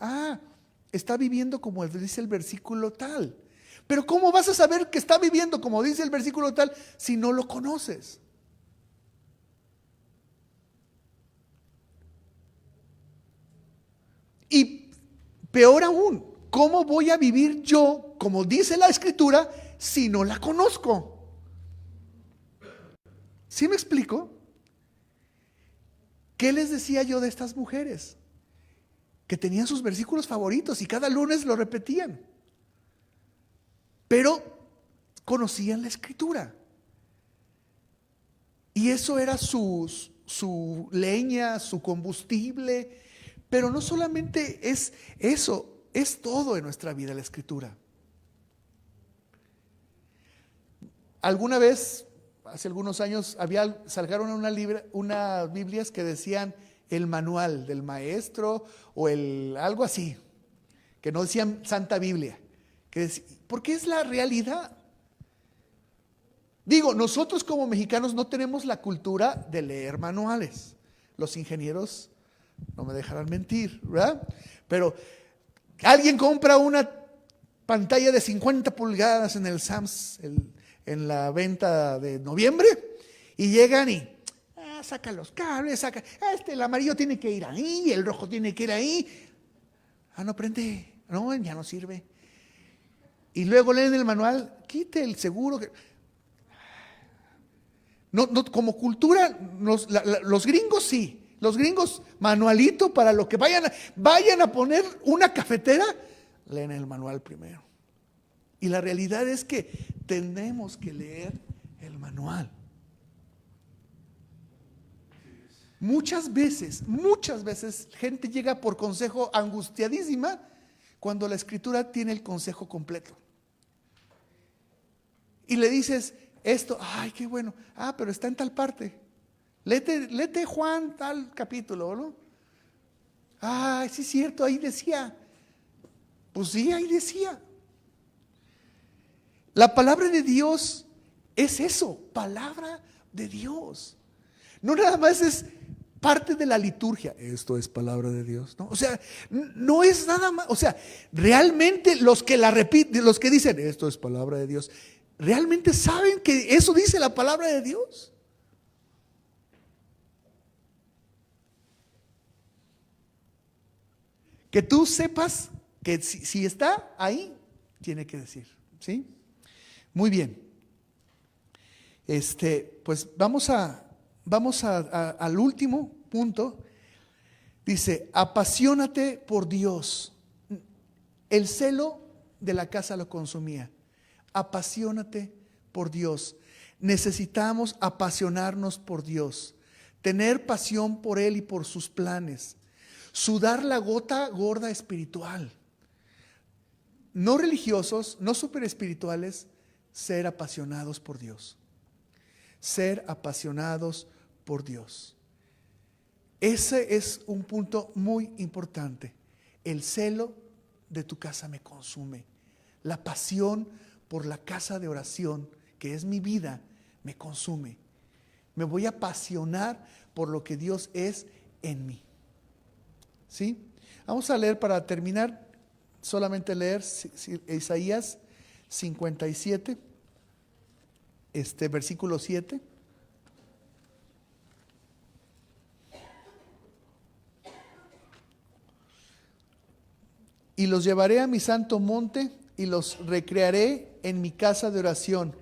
está viviendo como dice el versículo tal. Pero ¿cómo vas a saber que está viviendo como dice el versículo tal si no lo conoces? Y peor aún, ¿cómo voy a vivir yo como dice la Escritura si no la conozco? ¿Sí me explico? ¿Qué les decía yo de estas mujeres? Que tenían sus versículos favoritos y cada lunes lo repetían. Pero conocían la Escritura. Y eso era su leña, su combustible. Pero no solamente es eso, es todo en nuestra vida la Escritura. Alguna vez, hace algunos años, sacaron unas Biblias que decían el manual del maestro o algo así, que no decían Santa Biblia, porque es la realidad. Digo, nosotros como mexicanos no tenemos la cultura de leer manuales. Los ingenieros no me dejarán mentir, ¿verdad? Pero alguien compra una pantalla de 50 pulgadas en el Sams, en la venta de noviembre, y llegan y saca los cables, el amarillo tiene que ir ahí, el rojo tiene que ir ahí. No prende, no, ya no sirve. Y luego leen el manual, quite el seguro. No, como cultura, los gringos sí. Los gringos, manualito para lo que vayan a poner una cafetera, leen el manual primero. Y la realidad es que tenemos que leer el manual. Muchas veces, gente llega por consejo angustiadísima cuando la Escritura tiene el consejo completo. Y le dices esto, ay, qué bueno, pero está en tal parte. Léete Juan tal capítulo, ¿no? Sí es cierto, ahí decía. Pues sí, ahí decía. La palabra de Dios es eso, palabra de Dios. No nada más es parte de la liturgia. Esto es palabra de Dios, ¿no? O sea, no es nada más. O sea, realmente los que la repiten, los que dicen esto es palabra de Dios, ¿realmente saben que eso dice la palabra de Dios? Que tú sepas que si está ahí, tiene que decir, ¿sí? Muy bien. Pues vamos al último punto. Dice, apasionate por Dios. El celo de la casa lo consumía. Apasionate por Dios. Necesitamos apasionarnos por Dios, tener pasión por Él y por sus planes, sudar la gota gorda espiritual. No religiosos, no super espirituales, ser apasionados por Dios. Ser apasionados por Dios. Ese es un punto muy importante. El celo de tu casa me consume. La pasión por la casa de oración, que es mi vida, me consume. Me voy a apasionar por lo que Dios es en mí. ¿Sí? Vamos a leer para terminar, solamente leer Isaías 57, versículo 7. Y los llevaré a mi santo monte y los recrearé en mi casa de oración.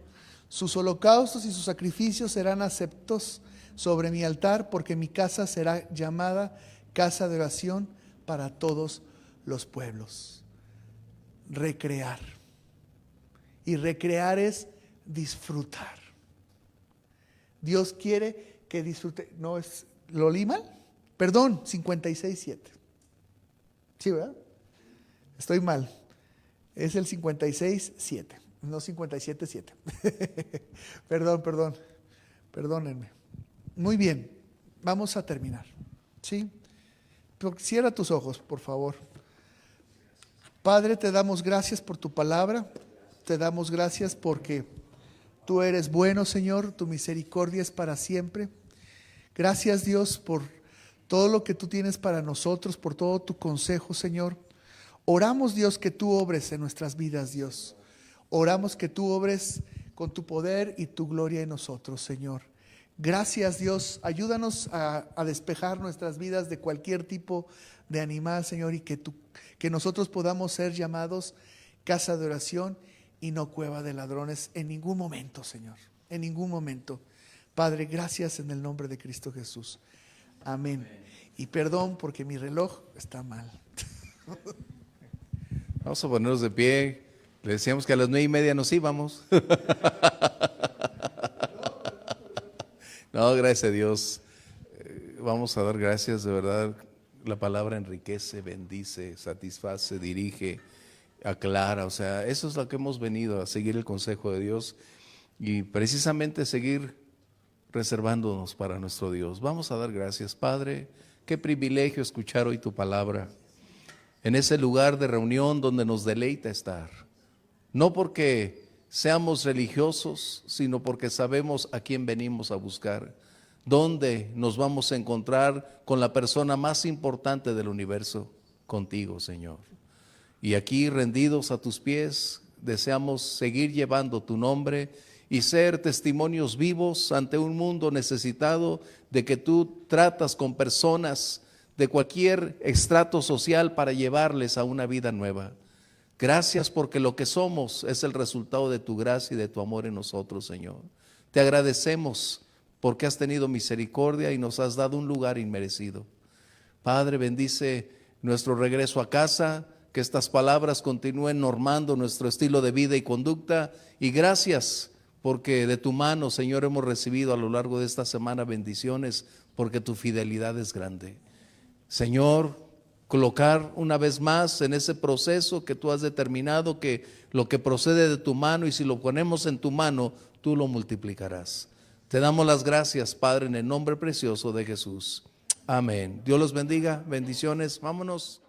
Sus holocaustos y sus sacrificios serán aceptos sobre mi altar, porque mi casa será llamada casa de oración para todos los pueblos. Recrear. Y recrear es disfrutar. Dios quiere que disfrute. ¿No es? ¿Lo leí mal? Perdón, 56:7. ¿Sí, verdad? Estoy mal. Es el 56:7, no 57:7. Perdón. Perdónenme. Muy bien, vamos a terminar. ¿Sí? Cierra tus ojos, por favor. Padre, te damos gracias por tu palabra. Te damos gracias porque tú eres bueno, Señor. Tu misericordia es para siempre. Gracias, Dios, por todo lo que tú tienes para nosotros, por todo tu consejo, Señor. Oramos, Dios, que tú obres en nuestras vidas, Dios. Oramos que tú obres con tu poder y tu gloria en nosotros, Señor. Gracias, Dios. Ayúdanos a despejar nuestras vidas de cualquier tipo de animal, Señor, y que nosotros podamos ser llamados casa de oración y no cueva de ladrones en ningún momento, Señor. En ningún momento. Padre, gracias en el nombre de Cristo Jesús. Amén. Y perdón porque mi reloj está mal. Vamos a ponernos de pie. Le decíamos que a las 9:30 nos íbamos. No, gracias a Dios. Vamos a dar gracias, de verdad. La palabra enriquece, bendice, satisface, dirige, aclara. O sea, eso es lo que hemos venido, a seguir el consejo de Dios. y precisamente seguir reservándonos para nuestro Dios. Vamos a dar gracias, Padre. Qué privilegio escuchar hoy tu palabra en ese lugar de reunión donde nos deleita estar. No porque seamos religiosos, sino porque sabemos a quién venimos a buscar, dónde nos vamos a encontrar con la persona más importante del universo, contigo, Señor. Y aquí, rendidos a tus pies, deseamos seguir llevando tu nombre y ser testimonios vivos ante un mundo necesitado de que tú tratas con personas de cualquier estrato social para llevarles a una vida nueva. Gracias porque lo que somos es el resultado de tu gracia y de tu amor en nosotros, Señor. Te agradecemos porque has tenido misericordia y nos has dado un lugar inmerecido. Padre, bendice nuestro regreso a casa, que estas palabras continúen normando nuestro estilo de vida y conducta. Y gracias porque de tu mano, Señor, hemos recibido a lo largo de esta semana bendiciones, porque tu fidelidad es grande. Señor, colocar una vez más en ese proceso que tú has determinado, que lo que procede de tu mano, y si lo ponemos en tu mano, tú lo multiplicarás. Te damos las gracias, Padre, en el nombre precioso de Jesús. Amén. Dios los bendiga. Bendiciones. Vámonos.